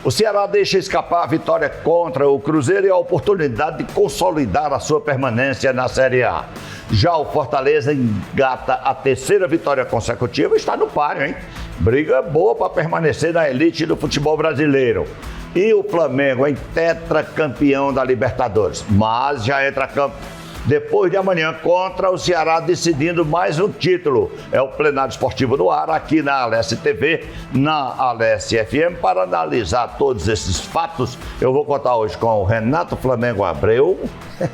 O Ceará deixa escapar a vitória contra o Cruzeiro e a oportunidade de consolidar a sua permanência na Série A. Já o Fortaleza engata a terceira vitória consecutiva e está no páreo, hein? Briga boa para permanecer na elite do futebol brasileiro. E o Flamengo em tetracampeão da Libertadores, mas já entra a campo depois de amanhã contra o Ceará, decidindo mais um título. É o Plenário Esportivo no ar, aqui na Alesse TV, na Alesse FM. Para analisar todos esses fatos, eu vou contar hoje com o Renato Flamengo Abreu.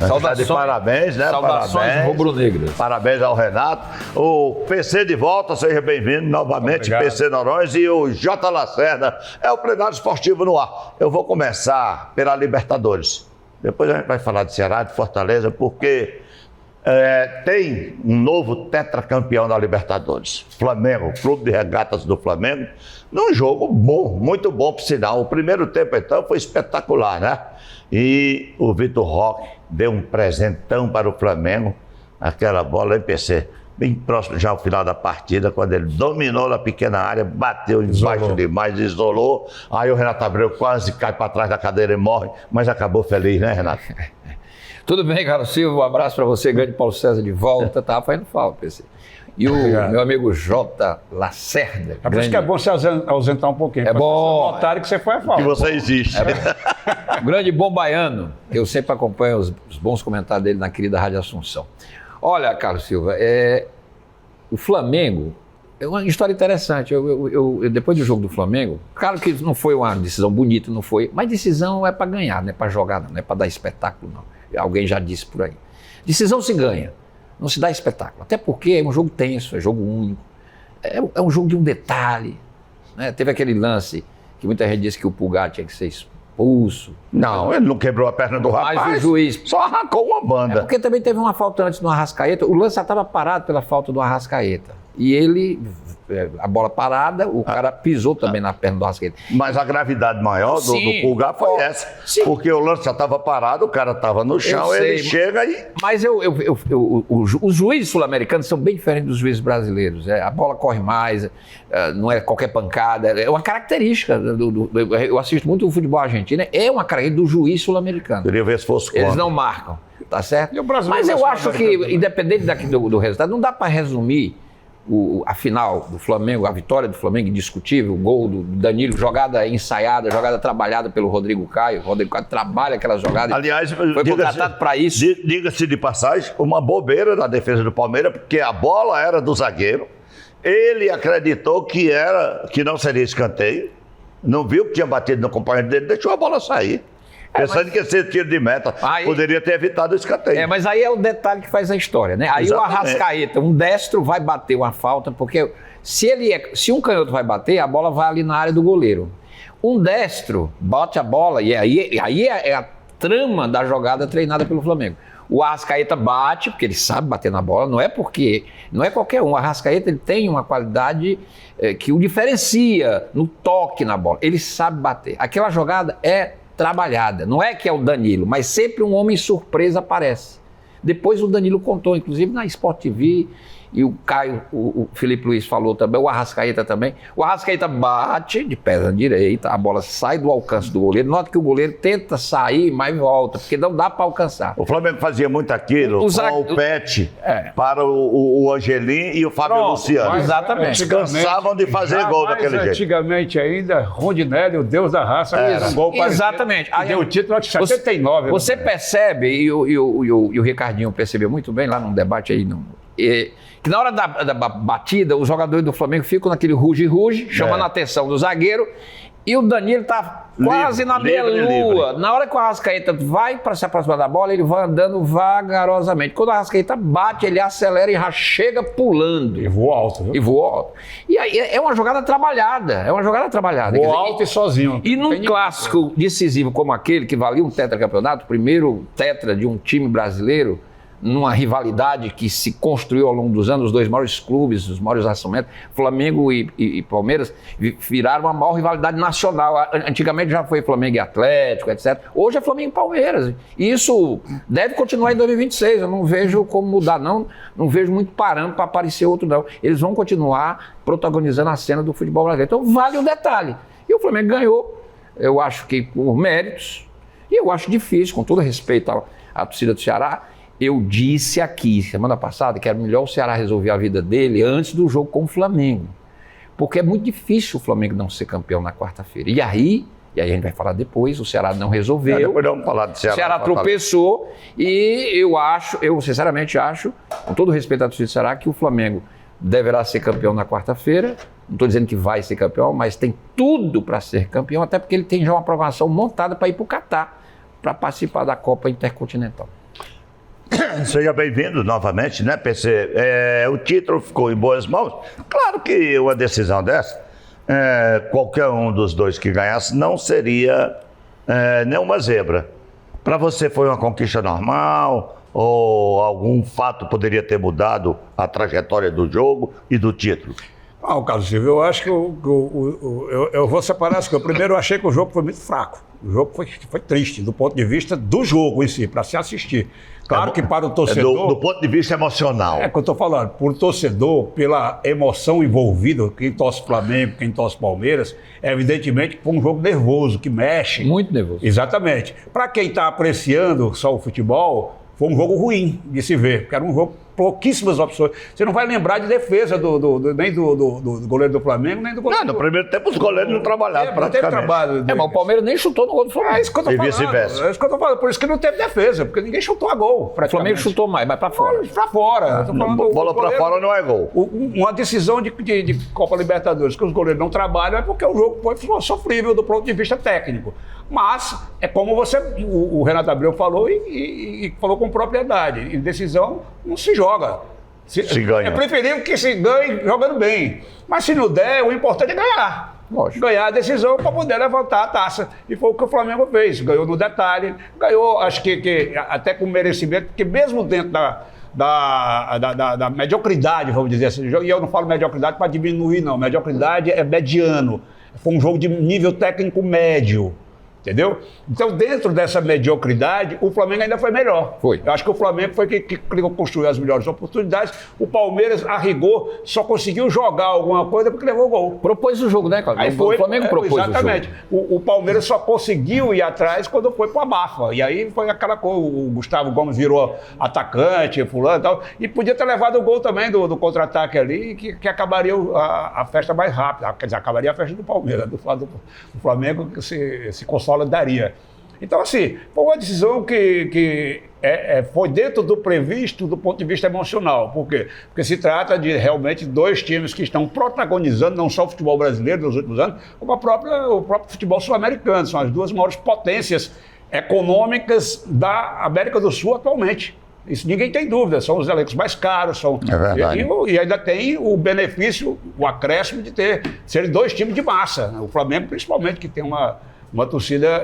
Saudações, de parabéns, né? Saudações rubro-negras. Parabéns ao Renato. O PC de volta, seja bem-vindo novamente, obrigado. PC Norões e o J. Lacerda. É o Plenário Esportivo no ar. Eu vou começar pela Libertadores. Depois a gente vai falar de Ceará, de Fortaleza, porque tem um novo tetracampeão da Libertadores. Flamengo, Clube de Regatas do Flamengo, num jogo bom, muito bom, por sinal. O primeiro tempo, então, foi espetacular, né? E o Vitor Roque deu um presentão para o Flamengo, aquela bola, PC, bem próximo já ao final da partida, quando ele dominou na pequena área, bateu embaixo demais, isolou. Aí o Renato Abreu quase cai para trás da cadeira e morre, mas acabou feliz, né, Renato? Tudo bem, Carlos Silva, um abraço para você, grande Paulo César de volta, tava fazendo falta, PC. E o meu amigo J. Lacerda. É por isso que é bom se ausentar um pouquinho. É bom. Notarem que você foi a falta. Que você existe. O grande bom baiano, eu sempre acompanho os bons comentários dele na querida Rádio Assunção. Olha, Carlos Silva, o Flamengo é uma história interessante. Eu, depois do jogo do Flamengo, claro que não foi uma decisão bonita, não foi, mas decisão é para ganhar, não é para jogar, não é para dar espetáculo, não. Alguém já disse por aí. Decisão se ganha, não se dá espetáculo. Até porque é um jogo tenso, é jogo único, é um jogo de um detalhe. Né? Teve aquele lance que muita gente disse que o Pulgar tinha que ser expulso. Não, ele não quebrou a perna do rapaz, mas o juiz só arrancou uma banda. Porque também teve uma falta antes no Arrascaeta, o lance já estava parado pela falta do Arrascaeta. E ele, a bola parada, o cara pisou também na perna do Arrascaeta. Mas a gravidade maior do Pulgar foi essa. Sim. Porque o lance já estava parado, o cara estava no chão, ele chega e... Mas os juízes sul-americanos são bem diferentes dos juízes brasileiros. A bola corre mais, não é qualquer pancada. É uma característica. Eu assisto muito o futebol argentino, é uma característica do juiz sul-americano. Queria ver se fosse quanto. Eles não marcam, tá certo? Mas eu acho que, independente do resultado, não dá para resumir a final do Flamengo, a vitória do Flamengo, indiscutível, o gol do Danilo, jogada ensaiada, jogada trabalhada pelo Rodrigo Caio. O Rodrigo Caio trabalha aquela jogada. Aliás, foi contratado para isso. Diga-se de passagem, uma bobeira na defesa do Palmeiras, porque a bola era do zagueiro, ele acreditou que não seria escanteio, não viu que tinha batido no companheiro dele, deixou a bola sair. Pensando que ia ser tiro de meta, poderia ter evitado o escanteio. Mas aí é o detalhe que faz a história, né? Aí exatamente. O Arrascaeta, um destro, vai bater uma falta, porque se um canhoto vai bater, a bola vai ali na área do goleiro. Um destro bate a bola, e aí é a trama da jogada treinada pelo Flamengo. O Arrascaeta bate, porque ele sabe bater na bola, não é qualquer um. O Arrascaeta ele tem uma qualidade que o diferencia no toque na bola. Ele sabe bater. Aquela jogada é trabalhada, não é que é o Danilo, mas sempre um homem surpresa aparece. Depois o Danilo contou, inclusive na Sport TV, e o Caio, o Felipe Luiz falou também, o Arrascaeta também. O Arrascaeta bate de perna direita, a bola sai do alcance do goleiro, nota que o goleiro tenta sair, mas volta, porque não dá para alcançar. O Flamengo fazia muito aquilo com o Pet para o Angelim e o Fábio Luciano. Exatamente. Cansavam de fazer gol daquele jeito. Antigamente ainda, Rondinelli, o deus da raça, fez um gol exatamente. Aí, deu o título de 79. Você percebe, e o Ricardinho percebeu muito bem lá num debate aí, que na hora da batida, os jogadores do Flamengo ficam naquele ruge-ruge, chamando a atenção do zagueiro, e o Danilo tá quase na meia-lua. Na hora que o Arrascaeta vai para se aproximar da bola, ele vai andando vagarosamente. Quando o Arrascaeta bate, ele acelera e já chega pulando. E voa alto, viu? E voa alto. E aí é uma jogada trabalhada, Voa alto e sozinho. E num clássico decisivo como aquele, que valia um tetracampeonato, o primeiro tetra de um time brasileiro, numa rivalidade que se construiu ao longo dos anos, os dois maiores clubes, os maiores assamentos, Flamengo e Palmeiras, viraram a maior rivalidade nacional. Antigamente já foi Flamengo e Atlético, etc. Hoje é Flamengo e Palmeiras. E isso deve continuar em 2026. Eu não vejo como mudar, não vejo muito parâmetro para aparecer outro, não. Eles vão continuar protagonizando a cena do futebol brasileiro. Então vale o detalhe. E o Flamengo ganhou. eu acho que por méritos, e eu acho difícil, com todo respeito à torcida do Ceará. Eu disse aqui, semana passada, que era melhor o Ceará resolver a vida dele antes do jogo com o Flamengo. Porque é muito difícil o Flamengo não ser campeão na quarta-feira. E aí a gente vai falar depois, o Ceará não resolveu. Depois vamos falar do Ceará. O Ceará tropeçou e eu sinceramente acho, com todo respeito à torcida do Ceará, que o Flamengo deverá ser campeão na quarta-feira. Não estou dizendo que vai ser campeão, mas tem tudo para ser campeão, até porque ele tem já uma programação montada para ir para o Catar, para participar da Copa Intercontinental. Seja bem-vindo novamente, né, PC? O título ficou em boas mãos. Claro que uma decisão dessa, qualquer um dos dois que ganhasse não seria nenhuma zebra. Para você foi uma conquista normal ou algum fato poderia ter mudado a trajetória do jogo e do título? Carlos Silva, eu acho que eu vou separar as coisas. Primeiro, eu achei que o jogo foi muito fraco. O jogo foi triste, do ponto de vista do jogo em si, para se assistir. Claro que para o torcedor... Do ponto de vista emocional. É o que eu estou falando. Por o torcedor, pela emoção envolvida, quem torce Flamengo, quem torce Palmeiras, evidentemente que foi um jogo nervoso, que mexe. Muito nervoso. Exatamente. Para quem está apreciando só o futebol, foi um jogo ruim de se ver, porque era um jogo pouquíssimas opções. Você não vai lembrar de defesa nem do goleiro do Flamengo, nem do goleiro. No primeiro tempo os goleiros não trabalharam praticamente. Não teve trabalho. Mas o Palmeiras nem chutou no gol do Flamengo. É isso que eu tô falando. E vice-versa. É isso que eu tô falando. Por isso que não teve defesa, porque ninguém chutou a gol. O Flamengo chutou mais, mas para fora. Para fora. Bola para fora não é gol. Uma decisão de Copa Libertadores que os goleiros não trabalham é porque o jogo foi sofrível do ponto de vista técnico. Mas é como o Renato Abreu falou e falou com propriedade. Em decisão não se joga. Se ganha. É preferível que se ganhe jogando bem. Mas se não der, o importante é ganhar. Lógico. Ganhar a decisão para poder levantar a taça. E foi o que o Flamengo fez. Ganhou no detalhe. Ganhou, acho que até com merecimento, porque mesmo dentro da mediocridade, vamos dizer assim. E eu não falo mediocridade para diminuir, não. Mediocridade é mediano. Foi um jogo de nível técnico médio. Entendeu? Então, dentro dessa mediocridade, o Flamengo ainda foi melhor. Foi. Eu acho que o Flamengo foi que construiu as melhores oportunidades. O Palmeiras, a rigor, só conseguiu jogar alguma coisa porque levou o gol. Propôs o jogo, né, Cláudio? Aí foi, o Flamengo propôs exatamente. o jogo. O Palmeiras só conseguiu ir atrás quando foi pro abafa. E aí foi aquela coisa, o Gustavo Gomes virou atacante, fulano e tal. E podia ter levado o gol também do contra-ataque ali, que acabaria a festa mais rápida. Quer dizer, acabaria a festa do Palmeiras. Do Flamengo que se consolidaria. Então, assim, foi uma decisão que foi dentro do previsto do ponto de vista emocional. Por quê? Porque se trata de realmente dois times que estão protagonizando não só o futebol brasileiro nos últimos anos, como o próprio futebol sul-americano. São as duas maiores potências econômicas da América do Sul atualmente. Isso ninguém tem dúvida, são os elencos mais caros. É verdade. E ainda tem o benefício, o acréscimo de serem dois times de massa. O Flamengo, principalmente, que tem uma torcida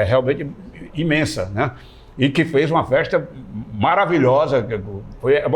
realmente imensa, né? E que fez uma festa maravilhosa.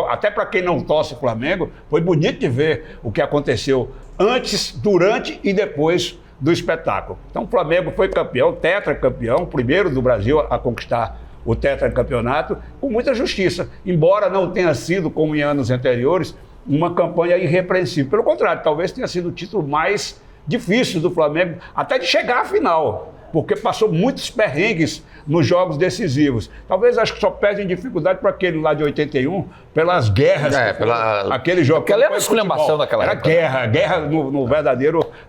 Até para quem não torce Flamengo, foi bonito de ver o que aconteceu antes, durante e depois do espetáculo. Então o Flamengo foi campeão, tetracampeão, primeiro do Brasil a conquistar o tetracampeonato, com muita justiça. Embora não tenha sido, como em anos anteriores, uma campanha irrepreensível. Pelo contrário, talvez tenha sido o título mais difícil do Flamengo, até de chegar à final, porque passou muitos perrengues nos jogos decisivos. Talvez acho que só perdem dificuldade para aquele lá de 81, pelas guerras. Aquele jogo. Porque lembra a esculhambação daquela época. Era guerra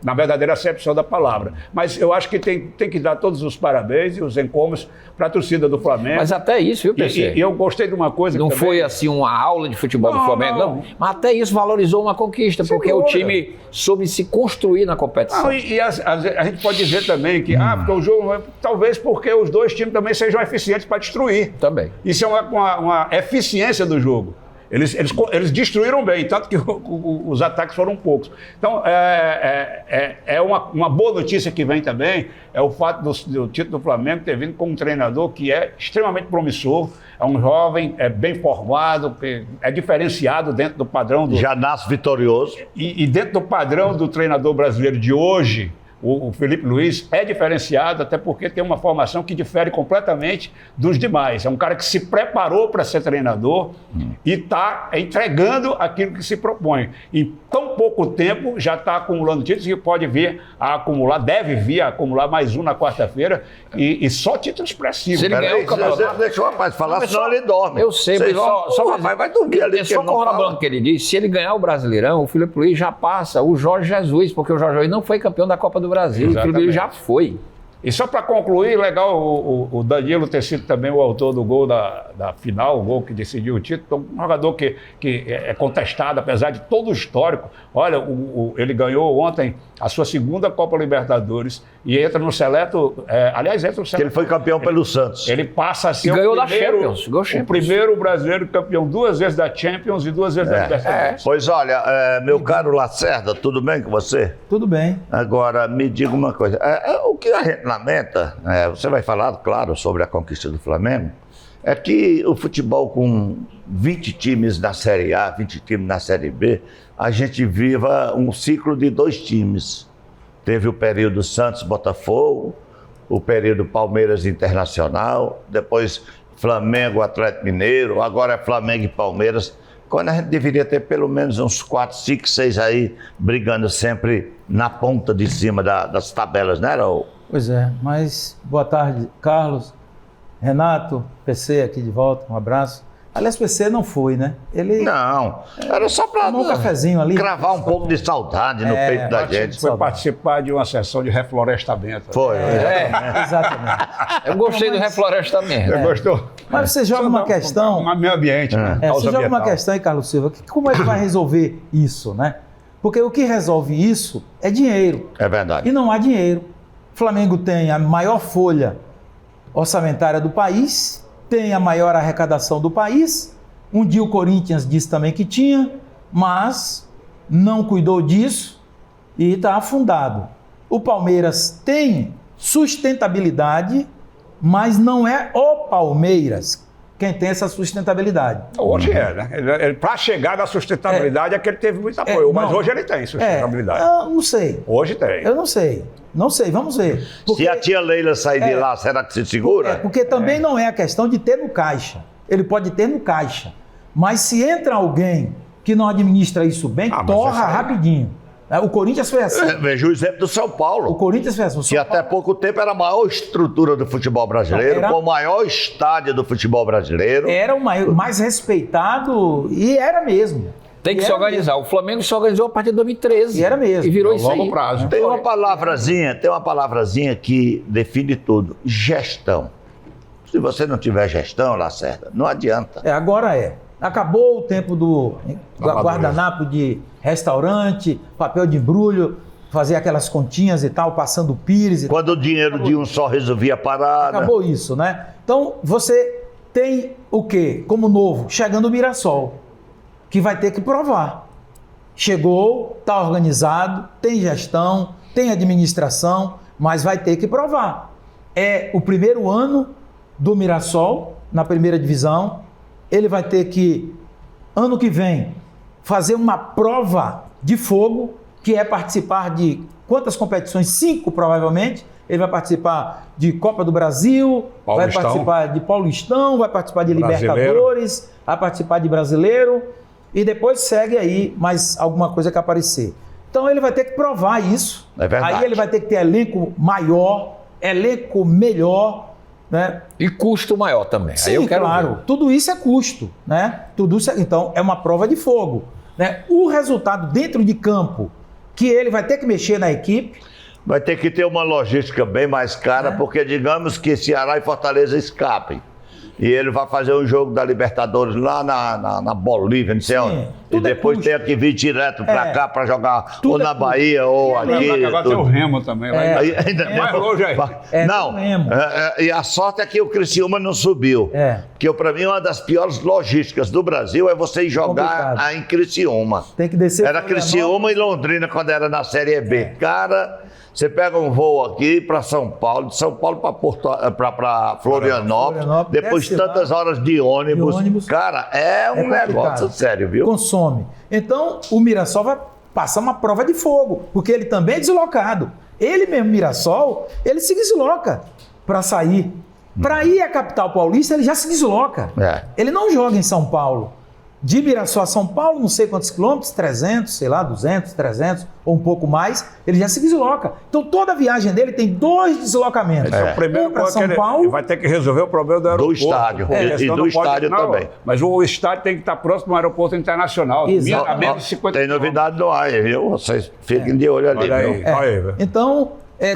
na verdadeira acepção da palavra. Mas eu acho que tem que dar todos os parabéns e os encomos para a torcida do Flamengo. Mas até isso, viu, PC? E eu gostei de uma coisa. Não foi assim uma aula de futebol do Flamengo, não. Mas até isso valorizou uma conquista, porque o time soube se construir na competição. E a gente pode dizer também que, porque o jogo, talvez porque os dois times também sejam eficientes para destruir. Também. Isso é uma eficiência do jogo. Eles destruíram bem, tanto que os ataques foram poucos. Então, uma boa notícia que vem também é o fato do título do Flamengo ter vindo com um treinador que é extremamente promissor, é um jovem, é bem formado, é diferenciado dentro do padrão do... Já nasce vitorioso. E dentro do padrão do treinador brasileiro de hoje, o Felipe Luiz é diferenciado, até porque tem uma formação que difere completamente dos demais. É um cara que se preparou para ser treinador e está entregando aquilo que se propõe. Em tão tão pouco tempo já está acumulando títulos e pode vir a acumular, deve vir a acumular mais um na quarta-feira e só título expressivo. Se ele ganhar o campeonato... Deixa o rapaz falar, Mas senão ele dorme. Eu sei, mas o rapaz vai dormir ali. Só corroborando o que ele disse, se ele ganhar o Brasileirão, o Filipe Luiz já passa o Jorge Jesus, porque o Jorge Jesus não foi campeão da Copa do Brasil, Exatamente. o Filipe Luiz já foi. E só para concluir, legal o Danilo ter sido também o autor do gol da final, o gol que decidiu o título. Um jogador que é contestado, apesar de todo o histórico. Olha, ele ganhou ontem a sua segunda Copa Libertadores e entra no seleto. Aliás, entra no seleto. Ele foi campeão pelo Santos. Ele passa a ser ganhou da Champions, o primeiro brasileiro campeão 2 vezes da Champions e 2 vezes da Libertadores. Pois olha, meu caro Lacerda, tudo bem com você? Tudo bem. Agora, me diga uma coisa. O que a gente lamenta, você vai falar, claro, sobre a conquista do Flamengo, é que o futebol com 20 times na Série A, 20 times na Série B, a gente viva um ciclo de 2 times. Teve o período Santos-Botafogo, o período Palmeiras Internacional, depois Flamengo, Atlético Mineiro, agora é Flamengo e Palmeiras, quando a gente deveria ter pelo menos uns 4, 5, 6 aí brigando sempre na ponta de cima das tabelas, né, Raul? Pois é, mas boa tarde, Carlos, Renato, PC aqui de volta, um abraço. Aliás, PC não foi, né? Ele Não, era só para tomou um cafezinho ali. cravar um pouco de saudade no peito da gente. Foi participar de uma sessão de reflorestamento. Foi. Exatamente. Eu gostei do reflorestamento. Você gostou? Mas você joga uma questão... Um meio ambiente, né? Você joga uma questão aí, Carlos Silva, que como é que vai resolver isso, né? Porque o que resolve isso é dinheiro. É verdade. E não há dinheiro. O Flamengo tem a maior folha orçamentária do país, tem a maior arrecadação do país. Um dia o Corinthians disse também que tinha, mas não cuidou disso e está afundado. O Palmeiras tem sustentabilidade, mas não é o Palmeiras quem tem essa sustentabilidade. Hoje né? Para chegar na sustentabilidade é que ele teve muito apoio, mas hoje ele tem sustentabilidade. Não sei. Hoje tem. Eu não sei. Não sei, vamos ver. Porque, se a tia Leila sair de lá, será que se segura? Porque também não é a questão de ter no caixa. Ele pode ter no caixa. Mas se entra alguém que não administra isso bem, torra rapidinho. O Corinthians foi assim. Veja o exemplo do São Paulo. O Corinthians foi assim. Que até pouco tempo era a maior estrutura do futebol brasileiro, com o maior estádio do futebol brasileiro. Era o mais respeitado e era mesmo. Tem que se organizar. Mesmo. O Flamengo se organizou a partir de 2013. E era mesmo. E virou isso longo aí. prazo. Tem uma palavrazinha que define tudo. Gestão. Se você não tiver gestão, Lacerda, não adianta. Agora é. Acabou o tempo do guardanapo de restaurante, papel de embrulho, fazer aquelas continhas e tal, passando pires e quando o dinheiro de um só resolvia parar. Acabou isso, né? Então, você tem o quê? Como novo, chegando o Mirassol, que vai ter que provar. Chegou, está organizado, tem gestão, tem administração, mas vai ter que provar. É o primeiro ano do Mirassol, na primeira divisão. Ele vai ter que, ano que vem, fazer uma prova de fogo, que é participar de quantas competições? 5, provavelmente. Ele vai participar de Copa do Brasil, vai participar de Paulistão, vai participar de Libertadores, vai participar de Brasileiro, e depois segue aí mais alguma coisa que aparecer. Então ele vai ter que provar isso. É verdade. Aí ele vai ter que ter elenco maior, elenco melhor, né? E custo maior também. Sim, aí eu quero claro. ver. Tudo isso é custo, né? Tudo isso então é uma prova de fogo, né? O resultado dentro de campo, que ele vai ter que mexer na equipe. Vai ter que ter uma logística bem mais cara, porque digamos que Ceará e Fortaleza escapem. E ele vai fazer um jogo da Libertadores lá na Bolívia, não sei onde. E depois tem que vir direto para cá para jogar ou na Bahia ou aqui. Agora tem o Remo também. Mais longe aí. Não, e a sorte é que o Criciúma não subiu. Porque para mim uma das piores logísticas do Brasil é você jogar em Criciúma. Tem que descer. Era Criciúma e Londrina quando era na Série B. Cara... Você pega um voo aqui para São Paulo, de São Paulo para Florianópolis, depois tantas horas de ônibus. Cara, é um negócio sério, viu? Consome. Então, o Mirassol vai passar uma prova de fogo, porque ele também é deslocado. Ele mesmo, Mirassol, ele se desloca para sair. Para ir à capital paulista, ele já se desloca. Ele não joga em São Paulo. de Mirassol a São Paulo, não sei quantos quilômetros, 300, sei lá, 200, 300 ou um pouco mais, ele já se desloca. Então toda a viagem dele tem 2 deslocamentos. O primeiro para São ele Paulo, vai ter que resolver o problema do aeroporto. Do estádio. porque E senão do não pode- estádio não, também. Mas o estádio tem que estar próximo ao aeroporto internacional. Exato. A menos de 50 Tem novidade no ar, viu? Vocês fiquem de olho ali. Olha aí, Viu? olha aí, velho. Então,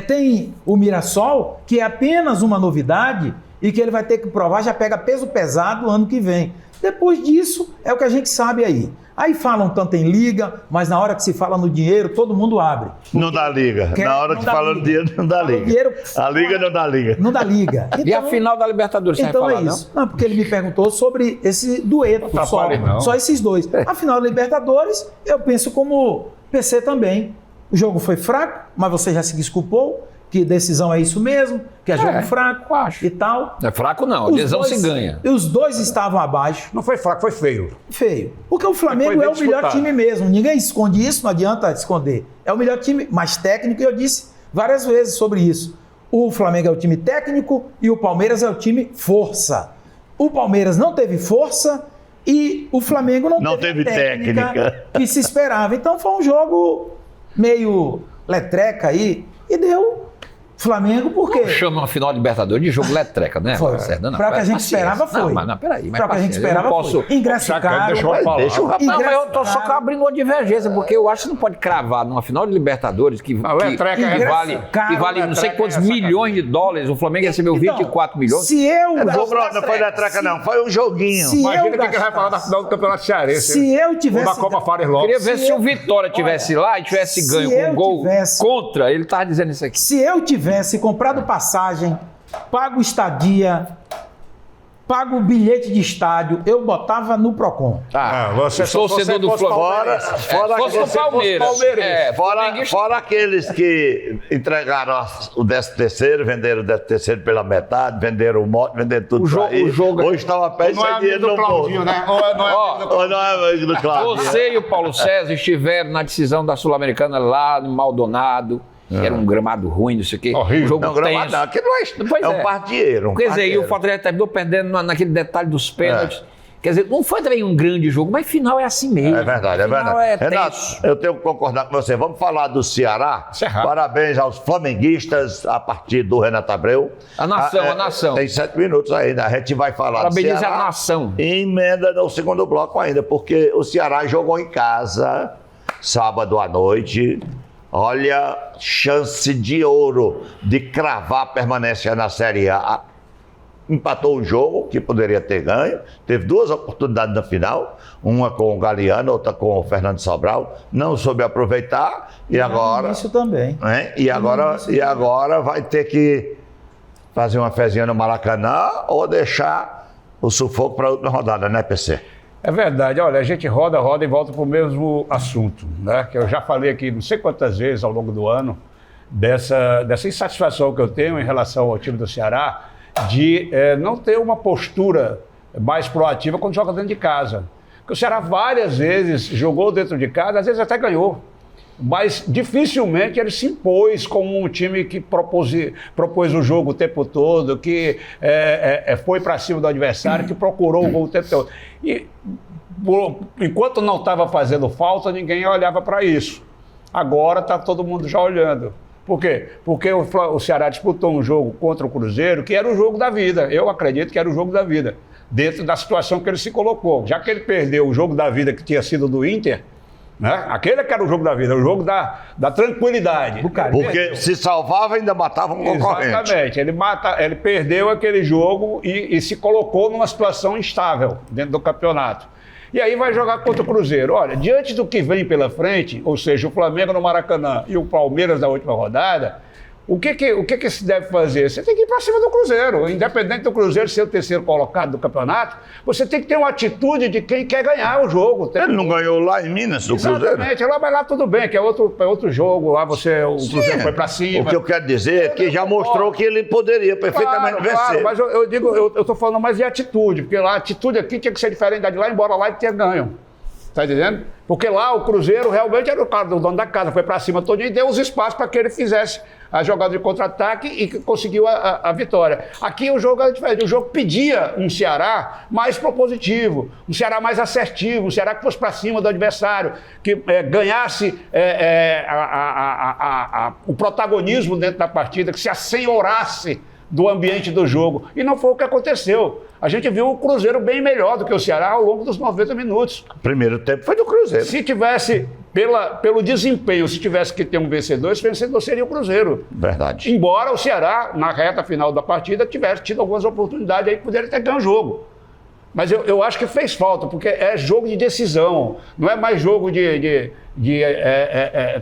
tem o Mirassol, que é apenas uma novidade e que ele vai ter que provar, já pega peso pesado ano que vem. Depois disso, é o que a gente sabe aí. Aí falam tanto em liga, mas na hora que se fala no dinheiro, todo mundo abre. Não dá liga. Quer- Na hora não que dá fala no liga. dinheiro, não dá Fala liga. dinheiro, A liga não dá liga. Não dá liga. E a final da Libertadores, você Então vai é falar, isso. Não, porque ele me perguntou sobre esse dueto, Não atrapalhe, não. só esses 2. A final da Libertadores, eu penso como PC também. O jogo foi fraco, mas você já se desculpou, que decisão é isso mesmo, que é jogo fraco acho. e tal. Não é fraco não, a Os lesão dois- se ganha. E os 2 estavam abaixo, Não foi fraco, foi feio. feio. Porque o Flamengo Foi é bem o melhor disputado. time mesmo. Ninguém esconde isso, não adianta esconder. É o melhor time, mais técnico, e eu disse várias vezes sobre isso. O Flamengo é o time técnico e o Palmeiras é o time força. O Palmeiras não teve força e o Flamengo não teve a técnica que se esperava. Então foi um jogo meio letreca aí e deu Flamengo porque... Chama uma final de Libertadores de jogo letreca, né? Foi. Lacerda? Não, Pra o que a gente paciência. esperava foi. Não, mas peraí. Pra o que a gente paciência, eu esperava não posso... foi. Ingresso Sacana, caro. deixa eu Mas falar. deixa o rapaz. Não, mas eu tô Ingresso só caro. abrindo uma divergência, porque eu acho que não pode cravar numa final de Libertadores que letreca é vale, caro, que vale não sei letreca quantos é sacanagem. milhões de dólares. O Flamengo recebeu 24 milhões. Se eu... Não, não foi da treca, não. Foi um joguinho. Se Imagina eu o que ele vai falar da final do Campeonato Cearense. Se eu Ou tivesse... da Copa Fares Lopes. Queria ver se o Vitória tivesse lá e tivesse se ganho com eu um gol tivesse- contra. Ele tava dizendo isso aqui. Se eu tivesse comprado passagem, pago estadia, pago bilhete de estádio, eu botava no Procon. Ah, você o torcedor do Flamengo. Fora Fosse que o você Palmeiras. palmeirense. Fora aqueles que entregaram o 13º, venderam o 13º pela metade, venderam o moto, venderam tudo O pra ir. jogo- Hoje estava a pé e Não é sem amigo dinheiro do no bolso. Claudinho, né? Ou não é Ó, amigo do Ou não é amigo do Claudio. Você e o Paulo César estiveram na decisão da Sul-Americana lá no Maldonado. Que era um gramado ruim, não sei o quê. Horrível. Um jogo Não, gramado tenso. não, aquilo não Pois é um partieiro. Quer dizer, e o Fortaleza terminou perdendo naquele detalhe dos pênaltis. Quer dizer, não foi também um grande jogo, mas final é assim mesmo. É verdade, é Final verdade. É Renato, tenso. eu tenho que concordar com você. Vamos falar do Ceará. Ceará. Parabéns aos flamenguistas a partir do Renato Abreu. A nação, a nação. Tem 7 minutos ainda. A gente vai falar do Parabeniza Ceará. a nação. E emenda no segundo bloco ainda, porque o Ceará jogou em casa sábado à noite. Olha, chance de ouro de cravar a permanência na Série A. Empatou um jogo que poderia ter ganho. Teve 2 oportunidades na final, uma com o Galeano, outra com o Fernando Sobral. Não soube aproveitar e agora, Isso também. né? E agora vai ter que fazer uma fezinha no Maracanã ou deixar o sufoco para a última rodada, né, PC? É verdade, olha, a gente roda e volta para o mesmo assunto, né? Que eu já falei aqui não sei quantas vezes ao longo do ano, dessa insatisfação que eu tenho em relação ao time do Ceará, de não ter uma postura mais proativa quando joga dentro de casa. Porque o Ceará várias vezes jogou dentro de casa, às vezes até ganhou. Mas dificilmente ele se impôs como um time que propôs o jogo o tempo todo, que foi para cima do adversário, que procurou o gol o tempo todo. E enquanto não estava fazendo falta, ninguém olhava para isso. Agora está todo mundo já olhando. Por quê? Porque o Ceará disputou um jogo contra o Cruzeiro, que era o jogo da vida. Eu acredito que era o jogo da vida, dentro da situação que ele se colocou. Já que ele perdeu o jogo da vida que tinha sido do Inter, né? Aquele que era o jogo da vida, o jogo da tranquilidade. Porque se salvava ainda matava um concorrente. Exatamente. Ele perdeu aquele jogo e se colocou numa situação instável dentro do campeonato. E aí vai jogar contra o Cruzeiro. Olha, diante do que vem pela frente, ou seja, o Flamengo no Maracanã e o Palmeiras na última rodada, o que se deve fazer? Você tem que ir para cima do Cruzeiro. Independente do Cruzeiro ser o terceiro colocado do campeonato, você tem que ter uma atitude de quem quer ganhar o jogo. Ele não ganhou lá em Minas, do Cruzeiro? Exatamente. Lá vai lá tudo bem, que é outro jogo. Lá o Cruzeiro foi para cima. O que eu quero dizer é que já mostrou que ele poderia perfeitamente vencer. Claro, mas eu estou falando mais de atitude, porque lá a atitude aqui tinha que ser diferente da de lá, embora lá ele tenha ganho. Tá entendendo? Porque lá o Cruzeiro realmente era o cara do dono da casa, foi para cima todo dia e deu os espaços para que ele fizesse a jogada de contra-ataque e conseguiu a vitória. Aqui o jogo era diferente, o jogo pedia um Ceará mais propositivo, um Ceará mais assertivo, um Ceará que fosse para cima do adversário, que ganhasse o protagonismo dentro da partida, que se assenhorasse do ambiente do jogo. E não foi o que aconteceu. A gente viu o Cruzeiro bem melhor do que o Ceará ao longo dos 90 minutos. O primeiro tempo foi do Cruzeiro. Se tivesse, pelo desempenho, se tivesse que ter um vencedor, esse vencedor seria o Cruzeiro. Verdade. Embora o Ceará, na reta final da partida, tivesse tido algumas oportunidades aí, poderia ter ganho o jogo. Mas eu acho que fez falta, porque é jogo de decisão, não é mais jogo de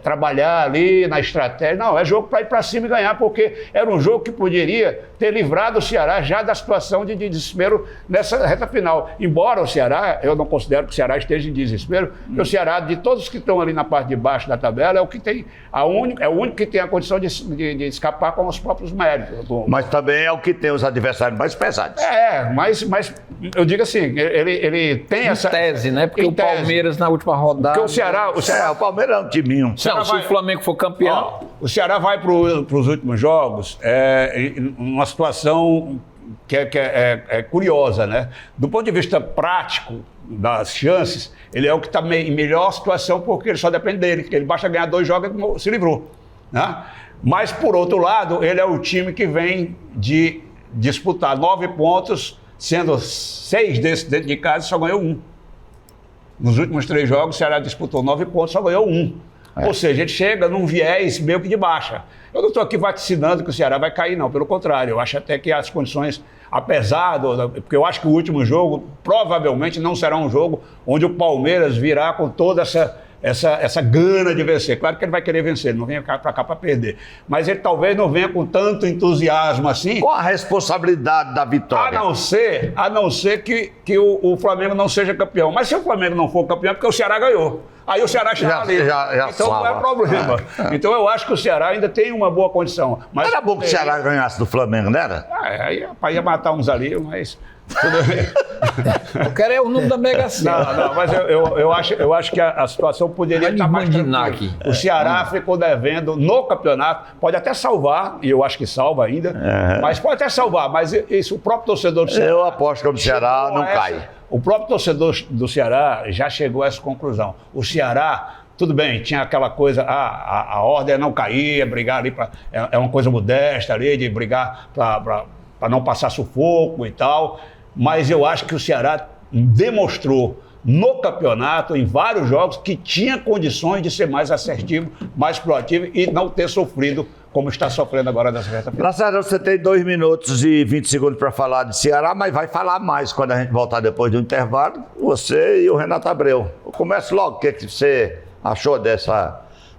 trabalhar ali na estratégia, não, é jogo para ir para cima e ganhar, porque era um jogo que poderia ter livrado o Ceará já da situação de desespero nessa reta final. Embora o Ceará, eu não considero que o Ceará esteja em desespero, porque o Ceará, de todos que estão ali na parte de baixo da tabela, é o que tem é o único que tem a condição de escapar com os próprios méritos. Mas também é o que tem os adversários mais pesados. Mas eu digo assim, ele tem essa... tese, né? Porque o Palmeiras na última rodada... Porque o Palmeiras é um timinho. Não, se o Flamengo for campeão... O Ceará vai para os últimos jogos em uma situação que é curiosa, né? Do ponto de vista prático das chances, ele é o que está em melhor situação porque ele só depende dele. Ele basta ganhar 2 jogos e se livrou, né? Mas, por outro lado, ele é o time que vem de disputar 9 pontos, sendo 6 desses dentro de casa e só ganhou 1. Nos últimos 3 jogos, o Ceará disputou 9 pontos, só ganhou 1. Ou seja, ele chega num viés meio que de baixa. Eu não estou aqui vaticinando que o Ceará vai cair, não. Pelo contrário, eu acho até que as condições, apesar porque eu acho que o último jogo provavelmente não será um jogo onde o Palmeiras virá com toda essa gana de vencer. Claro que ele vai querer vencer, ele não vem para cá para perder. Mas ele talvez não venha com tanto entusiasmo assim. Qual a responsabilidade da vitória? A não ser que o Flamengo não seja campeão. Mas se o Flamengo não for campeão, é porque o Ceará ganhou. Aí o Ceará está ali. Então não é problema. Então eu acho que o Ceará ainda tem uma boa condição. Mas era bom que o Ceará ganhasse do Flamengo, não era? Aí ia matar uns ali, mas... Tudo bem. Eu quero o número da Mega Sena. Não, mas eu acho que a situação poderia estar mais tranquila. O Ceará ficou devendo no campeonato, pode até salvar, e eu acho que salva ainda, mas pode até salvar, mas isso o próprio torcedor do Ceará... Eu aposto que o Ceará não cai. O próprio torcedor do Ceará já chegou a essa conclusão. O Ceará... Tudo bem, tinha aquela coisa, a ordem é não cair, é brigar ali, é uma coisa modesta ali, de brigar para não passar sufoco e tal, mas eu acho que o Ceará demonstrou no campeonato, em vários jogos, que tinha condições de ser mais assertivo, mais proativo e não ter sofrido como está sofrendo agora nessa reta final. Lacerda, você tem 2 minutos e 20 segundos para falar de Ceará, mas vai falar mais quando a gente voltar depois do intervalo, você e o Renato Abreu. Comece logo, o que você achou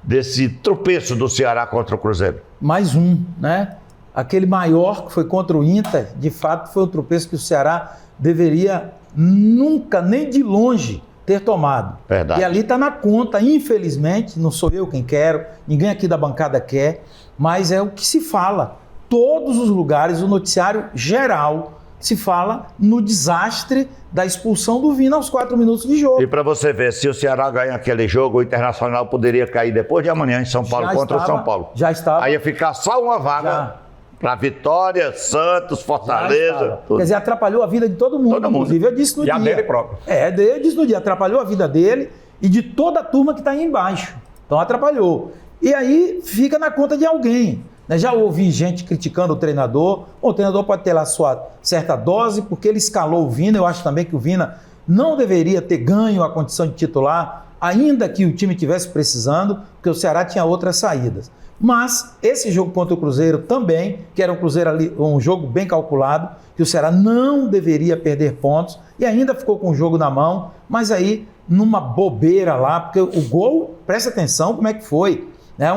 desse tropeço do Ceará contra o Cruzeiro? Mais um, né? Aquele maior que foi contra o Inter, de fato foi um tropeço que o Ceará deveria nunca, nem de longe, ter tomado. Verdade. E ali está na conta, infelizmente, não sou eu quem quero, ninguém aqui da bancada quer, mas é o que se fala. Todos os lugares, o noticiário geral se fala no desastre da expulsão do Vina aos 4 minutos de jogo. E para você ver, se o Ceará ganha aquele jogo, o Internacional poderia cair depois de amanhã em São Paulo contra o São Paulo. Já estava. Aí ia ficar só uma vaga para Vitória, Santos, Fortaleza. Quer dizer, atrapalhou a vida de todo mundo. Inclusive, eu disse no dia. E a dele próprio. Eu disse no dia, atrapalhou a vida dele e de toda a turma que está aí embaixo. Então atrapalhou. E aí fica na conta de alguém. Já ouvi gente criticando o treinador. Bom, o treinador pode ter lá sua certa dose, porque ele escalou o Vina. Eu acho também que o Vina não deveria ter ganho a condição de titular, ainda que o time estivesse precisando, porque o Ceará tinha outras saídas. Mas esse jogo contra o Cruzeiro também, que era um Cruzeiro ali, um jogo bem calculado, que o Ceará não deveria perder pontos, e ainda ficou com o jogo na mão, mas aí numa bobeira lá, porque o gol, presta atenção como é que foi, né?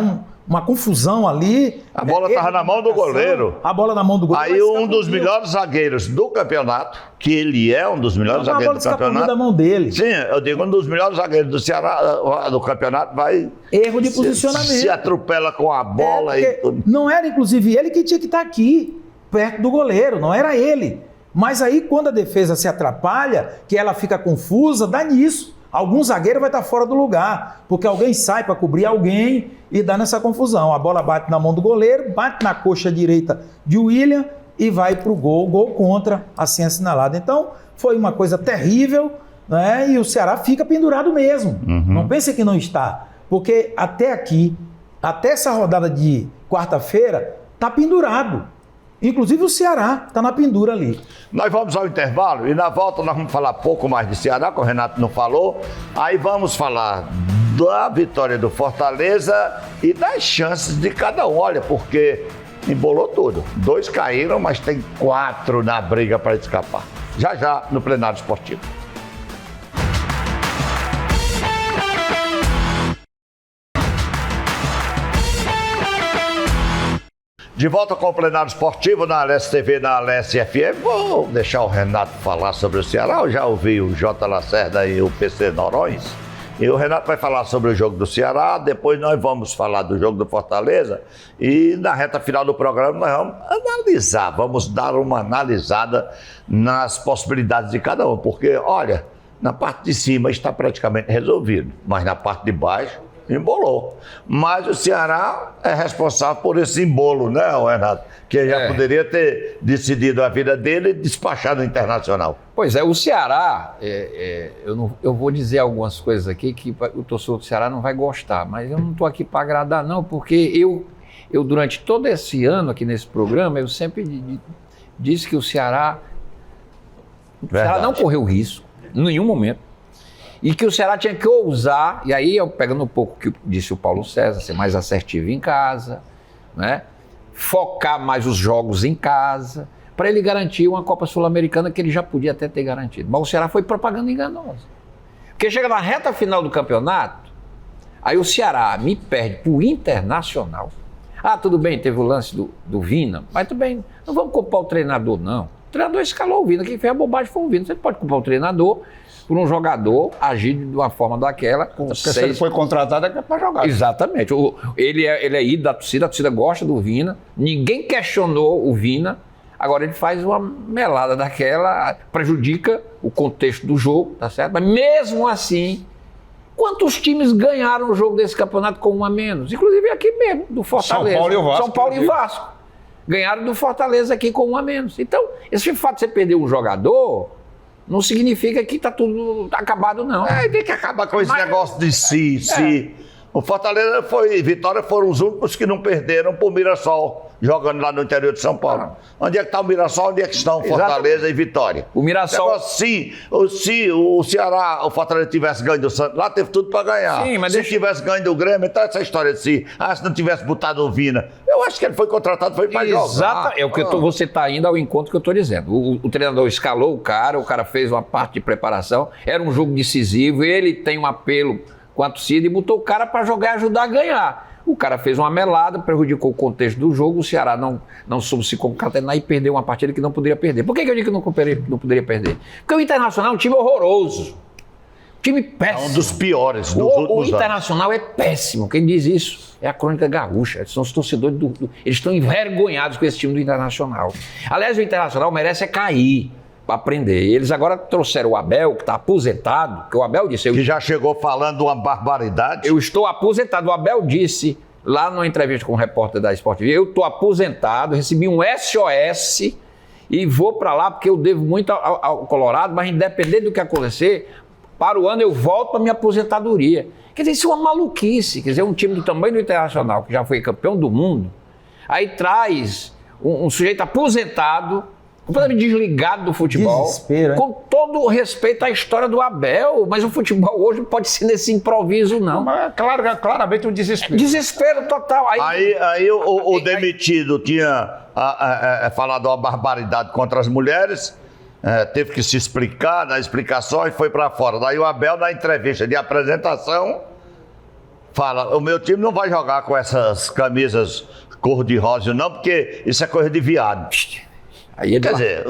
Uma confusão ali. A bola estava na mão do goleiro. A bola na mão do goleiro. Aí um dos melhores zagueiros do campeonato, que ele é um dos melhores zagueiros do campeonato. Da mão dele. Sim, eu digo, um dos melhores zagueiros do Ceará, do campeonato, vai... Erro de posicionamento. Se atropela com a bola e tudo. Não era, inclusive, ele que tinha que estar aqui, perto do goleiro, não era ele. Mas aí, quando a defesa se atrapalha, que ela fica confusa, dá nisso. Algum zagueiro vai estar fora do lugar, porque alguém sai para cobrir alguém e dá nessa confusão. A bola bate na mão do goleiro, bate na coxa direita de William e vai para o gol contra, assim assinalado. Então, foi uma coisa terrível, né? E o Ceará fica pendurado mesmo. Não pense que não está, porque até aqui, até essa rodada de quarta-feira, está pendurado. Inclusive o Ceará está na pendura ali. Nós vamos ao intervalo e na volta nós vamos falar pouco mais de Ceará, que o Renato não falou. Aí vamos falar da vitória do Fortaleza e das chances de cada um. Olha, porque embolou tudo. 2 caíram, mas tem 4 na briga para escapar. Já no Plenário Esportivo. De volta com o Plenário Esportivo na Alesse TV, na Alesse FM. Vou deixar o Renato falar sobre o Ceará. Eu já ouvi o J. Lacerda e o PC Noronha. E o Renato vai falar sobre o jogo do Ceará. Depois nós vamos falar do jogo do Fortaleza. E na reta final do programa nós vamos analisar. Vamos dar uma analisada nas possibilidades de cada um. Porque, olha, na parte de cima está praticamente resolvido. Mas na parte de baixo embolou. Mas o Ceará é responsável por esse embolo, né, Renato? Que já poderia ter decidido a vida dele e despachado no Internacional. Pois é, o Ceará, eu vou dizer algumas coisas aqui que o torcedor do Ceará não vai gostar, mas eu não estou aqui para agradar não, porque eu durante todo esse ano aqui nesse programa, eu sempre disse que o Ceará não correu risco, em nenhum momento. E que o Ceará tinha que ousar, e aí eu pegando um pouco o que disse o Paulo César, ser mais assertivo em casa, né? Focar mais os jogos em casa, para ele garantir uma Copa Sul-Americana que ele já podia até ter garantido. Mas o Ceará foi propaganda enganosa. Porque chega na reta final do campeonato, aí o Ceará me perde para o Internacional. Ah, tudo bem, teve o lance do Vina, mas tudo bem, não vamos culpar o treinador, não. O treinador escalou o Vina, quem fez a bobagem foi o Vina. Você pode culpar o treinador por um jogador agir de uma forma daquela com porque se ele foi contratado é para jogar. Exatamente. Ele é ídolo da torcida, a torcida gosta do Vina, ninguém questionou o Vina, agora ele faz uma melada daquela, prejudica o contexto do jogo, tá certo? Mas mesmo assim, quantos times ganharam o jogo desse campeonato com 1 a menos? Inclusive aqui mesmo, do Fortaleza. São Paulo e o Vasco. São Paulo e Vasco. Ganharam do Fortaleza aqui com 1 a menos. Então, esse fato de você perder um jogador não significa que está tudo acabado, não. Tem que acabar com esse negócio de si. O Fortaleza e Vitória foram os únicos que não perderam por Mirassol, jogando lá no interior de São Paulo. Onde é que está o Mirassol? Onde é que estão Fortaleza e Vitória? O Mirassol... Se o Ceará, o Fortaleza tivesse ganho do Santos, lá teve tudo para ganhar. Sim, mas se tivesse ganho do Grêmio, então essa história de se não tivesse botado o Vina. Eu acho que ele foi contratado, foi para jogar. Exato, é o que você está indo ao encontro que eu estou dizendo. O treinador escalou o cara fez uma parte de preparação, era um jogo decisivo, ele tem um apelo com a torcida e botou o cara para jogar e ajudar a ganhar. O cara fez uma melada, prejudicou o contexto do jogo, o Ceará não soube se concatenar e perdeu uma partida que não poderia perder. Por que eu digo que não poderia perder? Porque o Internacional é um time horroroso. Time péssimo. É um dos piores dos últimos anos. O Internacional é péssimo. Quem diz isso é a Crônica Gaúcha. São os torcedores eles estão envergonhados com esse time do Internacional. Aliás, o Internacional merece cair para aprender. Eles agora trouxeram o Abel, que está aposentado, que o Abel disse... Que já chegou falando uma barbaridade. Eu estou aposentado. O Abel disse, lá numa entrevista com um repórter da Sport TV, eu estou aposentado, recebi um SOS e vou para lá porque eu devo muito ao Colorado, mas independente do que acontecer, para o ano eu volto para minha aposentadoria. Quer dizer, isso é uma maluquice. Quer dizer, um time do tamanho do Internacional, que já foi campeão do mundo, aí traz um sujeito aposentado, completamente desligado do futebol. Desespero, hein? Com todo o respeito à história do Abel, mas o futebol hoje não pode ser nesse improviso, não. Mas claramente um desespero. Desespero total. Aí o demitido tinha falado uma barbaridade contra as mulheres, teve que se explicar, na explicação, e foi para fora. Daí o Abel, na entrevista de apresentação, fala: o meu time não vai jogar com essas camisas cor-de-rosa, não, porque isso é coisa de viado. Aí Quer dizer,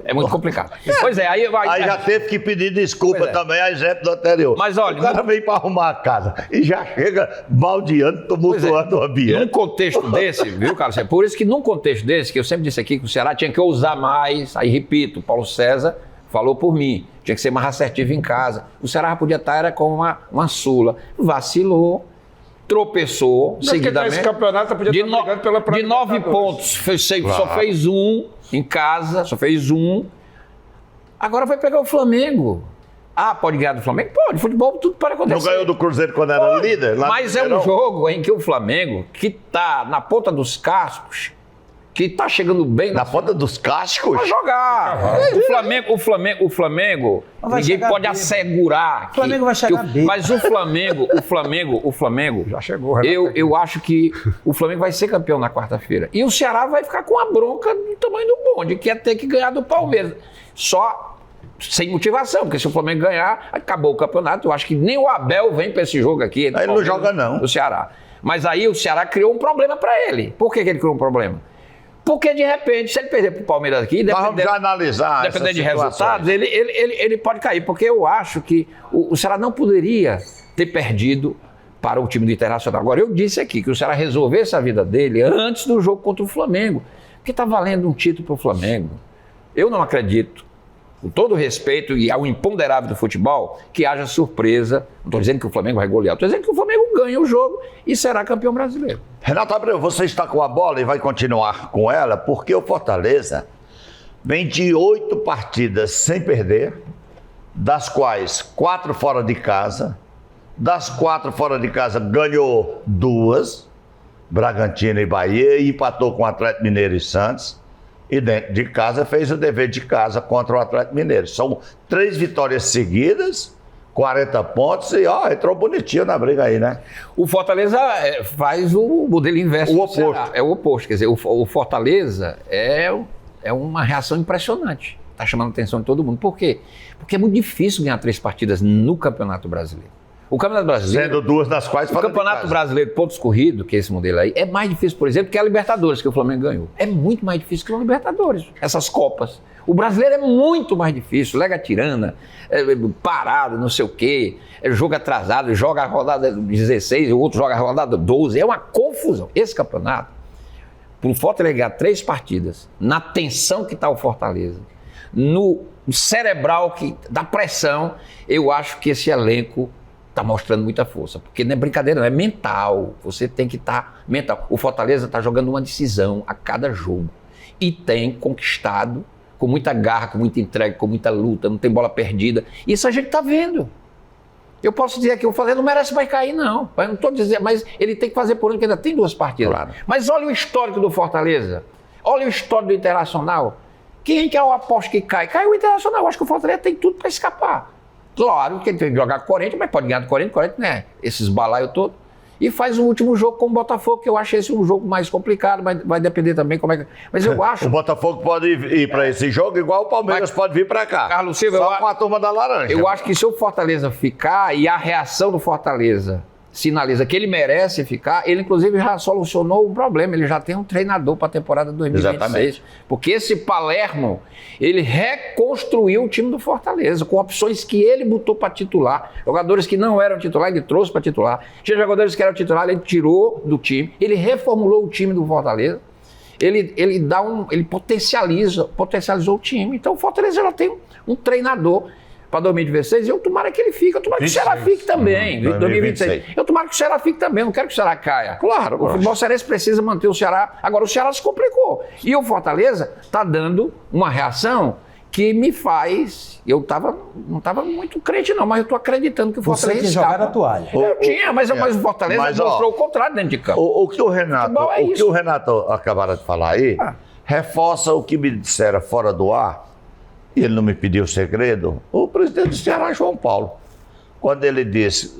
é muito complicado. Pois é, aí já teve que pedir desculpa Pois é. também, a exemplo do anterior. Mas olha, o cara vem para arrumar a casa e já chega baldeando, tumultuando o num ambiente. contexto desse, viu, Carlos? É por isso que num contexto desse, que eu sempre disse aqui que o Ceará tinha que ousar mais, aí repito, o Paulo César falou por mim, tinha que ser mais assertivo em casa. O Ceará já podia estar era como uma sula. Vacilou, tropeçou seguidamente. Esse campeonato podia estar brigando pela de 9 pontos, só fez um em casa, só fez um. Agora vai pegar o Flamengo. Ah, pode ganhar do Flamengo? Pode, futebol tudo pode acontecer. Não ganhou do Cruzeiro quando era líder? Lá Mas é um jogo em que o Flamengo, que está na ponta dos cascos, que está chegando bem Na ponta dos cascos? vai jogar. O Flamengo, Vai ninguém chegar pode bem. assegurar. O Flamengo vai chegar bem. Mas o Flamengo. Já chegou, Renato. Eu acho que o Flamengo vai ser campeão na quarta-feira. E o Ceará vai ficar com a bronca do tamanho do bonde, que é ter que ganhar do Palmeiras. Só sem motivação, porque se o Flamengo ganhar, acabou o campeonato. Eu acho que nem o Abel vem para esse jogo aqui. Aí ele não joga, não. Do Ceará. Mas aí o Ceará criou um problema para ele. Por que ele criou um problema? Porque, de repente, se ele perder para o Palmeiras aqui, Nós vamos já analisar dependendo de essas resultados, situações. ele pode cair. Porque eu acho que o Ceará não poderia ter perdido para o time do Internacional. Agora, eu disse aqui que o Ceará resolvesse a vida dele antes do jogo contra o Flamengo. Porque está valendo um título para o Flamengo. Eu não acredito, com todo o respeito e ao imponderável do futebol, que haja surpresa. Não estou dizendo que o Flamengo vai golear, estou dizendo que o Flamengo ganha o jogo e será campeão brasileiro. Renato Abreu, você está com a bola e vai continuar com ela, porque o Fortaleza vem de 8 partidas sem perder, das quais 4 fora de casa. Das 4 fora de casa, ganhou 2, Bragantino e Bahia, e empatou com o Atlético Mineiro e Santos. E dentro de casa fez o dever de casa contra o Atlético Mineiro. São 3 vitórias seguidas, 40 pontos e entrou bonitinho na briga aí, né? O Fortaleza faz o modelo inverso. O do oposto. Ceará. É o oposto. Quer dizer, o Fortaleza é uma reação impressionante. Está chamando a atenção de todo mundo. Por quê? Porque é muito difícil ganhar 3 partidas no Campeonato Brasileiro. O Campeonato Brasileiro... Sendo 2 das quais O fora de Campeonato casa. Brasileiro, pontos corridos, que é esse modelo aí, é mais difícil, por exemplo, que a Libertadores, que o Flamengo ganhou. É muito mais difícil que a Libertadores, essas Copas. O brasileiro é muito mais difícil, lega tirana, parado, não sei o quê, jogo atrasado, joga a rodada 16, o outro joga a rodada 12, é uma confusão. Esse campeonato, para o Fortaleza ganhar 3 partidas, na tensão que está o Fortaleza, no cerebral da pressão, eu acho que esse elenco está mostrando muita força, porque não é brincadeira, não é mental, você tem que estar mental. O Fortaleza está jogando uma decisão a cada jogo e tem conquistado com muita garra, com muita entrega, com muita luta, não tem bola perdida. Isso a gente está vendo. Eu posso dizer que o Fortaleza não merece mais cair, não. Eu não estou dizendo, mas ele tem que fazer por onde, porque ainda tem 2 partidas. Claro. Mas olha o histórico do Fortaleza, olha o histórico do Internacional. Quem que é o aposto que cai? Cai o Internacional. Eu acho que o Fortaleza tem tudo para escapar. Claro que ele tem que jogar com o Corinthians, mas pode ganhar do Corinthians, né? Esses balaios todos. E faz um último jogo com o Botafogo, que eu acho esse um jogo mais complicado, mas vai depender também como é que... Mas eu acho... O Botafogo pode ir para esse jogo igual o Palmeiras pode vir para cá. Carlos Silva, só com a turma da laranja. Eu acho que se o Fortaleza ficar e a reação do Fortaleza sinaliza que ele merece ficar, ele inclusive já solucionou o problema, ele já tem um treinador para a temporada 2026. Exatamente. Porque esse Palermo, ele reconstruiu o time do Fortaleza, com opções que ele botou para titular, jogadores que não eram titular, ele trouxe para titular, tinha jogadores que eram titular, ele tirou do time, ele reformulou o time do Fortaleza, ele potencializou o time. Então o Fortaleza já tem um treinador para 2026, e eu tomara que ele fique, eu tomara que o Ceará fique também, 2026. Eu tomara que o Ceará fique também, não quero que o Ceará caia. Claro, o futebol cearense precisa manter o Ceará, agora o Ceará se complicou. E o Fortaleza está dando uma reação que me faz, não estava muito crente não, mas eu estou acreditando que o Você Fortaleza tinha jogado a toalha. Eu tinha, mas o Fortaleza mostrou o contrário dentro de campo. O que o Renato É acabaram de falar aí, reforça o que me disseram fora do ar, e ele não me pediu segredo, o presidente do Ceará, João Paulo, quando ele disse,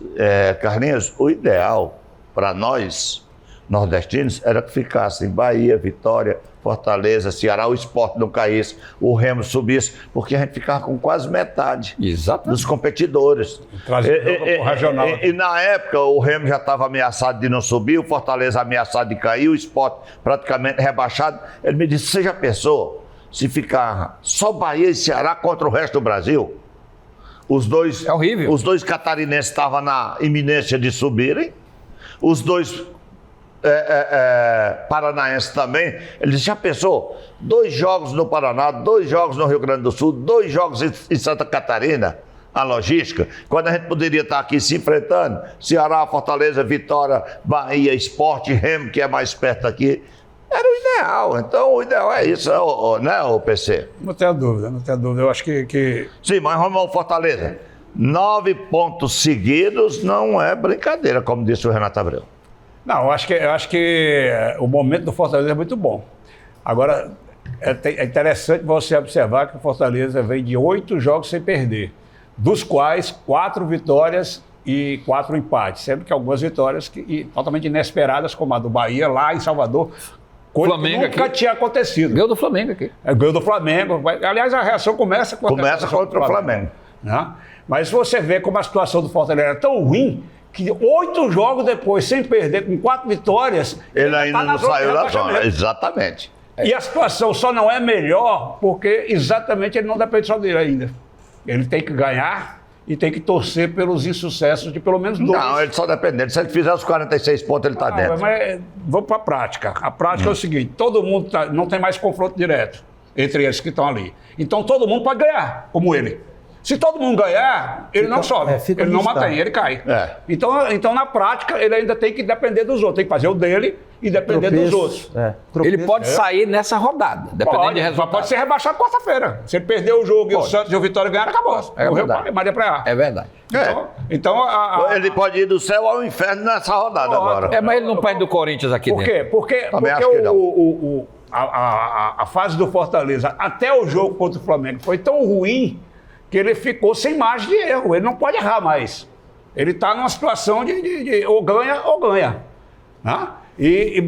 Carlinhos, o ideal para nós, nordestinos, era que ficassem Bahia, Vitória, Fortaleza, Ceará, o Sport não caísse, o Remo subisse, porque a gente ficava com quase metade dos competidores. Regional. E na época o Remo já estava ameaçado de não subir, o Fortaleza ameaçado de cair, o Sport praticamente rebaixado. Ele me disse, você já pensou se ficar só Bahia e Ceará contra o resto do Brasil. Os dois, é horrível. Os dois catarinenses estavam na iminência de subirem. Os dois paranaenses também. Ele já pensou? 2 jogos no Paraná, 2 jogos no Rio Grande do Sul, 2 jogos em Santa Catarina. A logística, quando a gente poderia estar aqui se enfrentando, Ceará, Fortaleza, Vitória, Bahia, Sport, Remo, que é mais perto aqui, era o ideal. Então, o ideal é isso, né, o PC? Não tenho dúvida, não tenho dúvida. Eu acho que... Sim, mas vamos ao Fortaleza. 9 pontos seguidos não é brincadeira, como disse o Renato Abreu. Não, eu acho que o momento do Fortaleza é muito bom. Agora, é interessante você observar que o Fortaleza vem de 8 jogos sem perder, dos quais 4 vitórias e 4 empates, sendo que algumas vitórias totalmente inesperadas, como a do Bahia lá em Salvador, coisa Flamengo que nunca aqui. tinha acontecido. Ganhou do Flamengo aqui. Ganhou do Flamengo. Aliás, a reação começa contra o Flamengo. Né? Mas você vê como a situação do Fortaleza era tão ruim que 8 jogos depois, sem perder, com 4 vitórias, ele ainda não saiu da zona. rebaixamento. Exatamente. E a situação só não é melhor porque exatamente ele não depende só dele ainda. Ele tem que ganhar e tem que torcer pelos insucessos de pelo menos 2. Não, ele só depende dele. Se ele fizer os 46 pontos, ele está dentro. Mas vamos para a prática. A prática é o seguinte, todo mundo não tem mais confronto direto entre eles que estão ali. Então todo mundo pode ganhar, como ele. Se todo mundo ganhar, ele não sobe, ele não mantém, ele cai. Então, na prática, ele ainda tem que depender dos outros, tem que fazer o dele e depender dos outros. Ele pode sair nessa rodada, dependendo de resultado. Pode ser rebaixado quarta-feira. Se ele perder o jogo e o Santos e o Vitória ganhar, acabou. Morreu Maria Praia. É verdade. Então, ele pode ir do céu ao inferno nessa rodada agora. Mas ele não perde do Corinthians aqui Por quê? Porque a fase do Fortaleza até o jogo contra o Flamengo foi tão ruim que ele ficou sem margem de erro. Ele não pode errar mais. Ele está numa situação de ou ganha ou ganha. Né?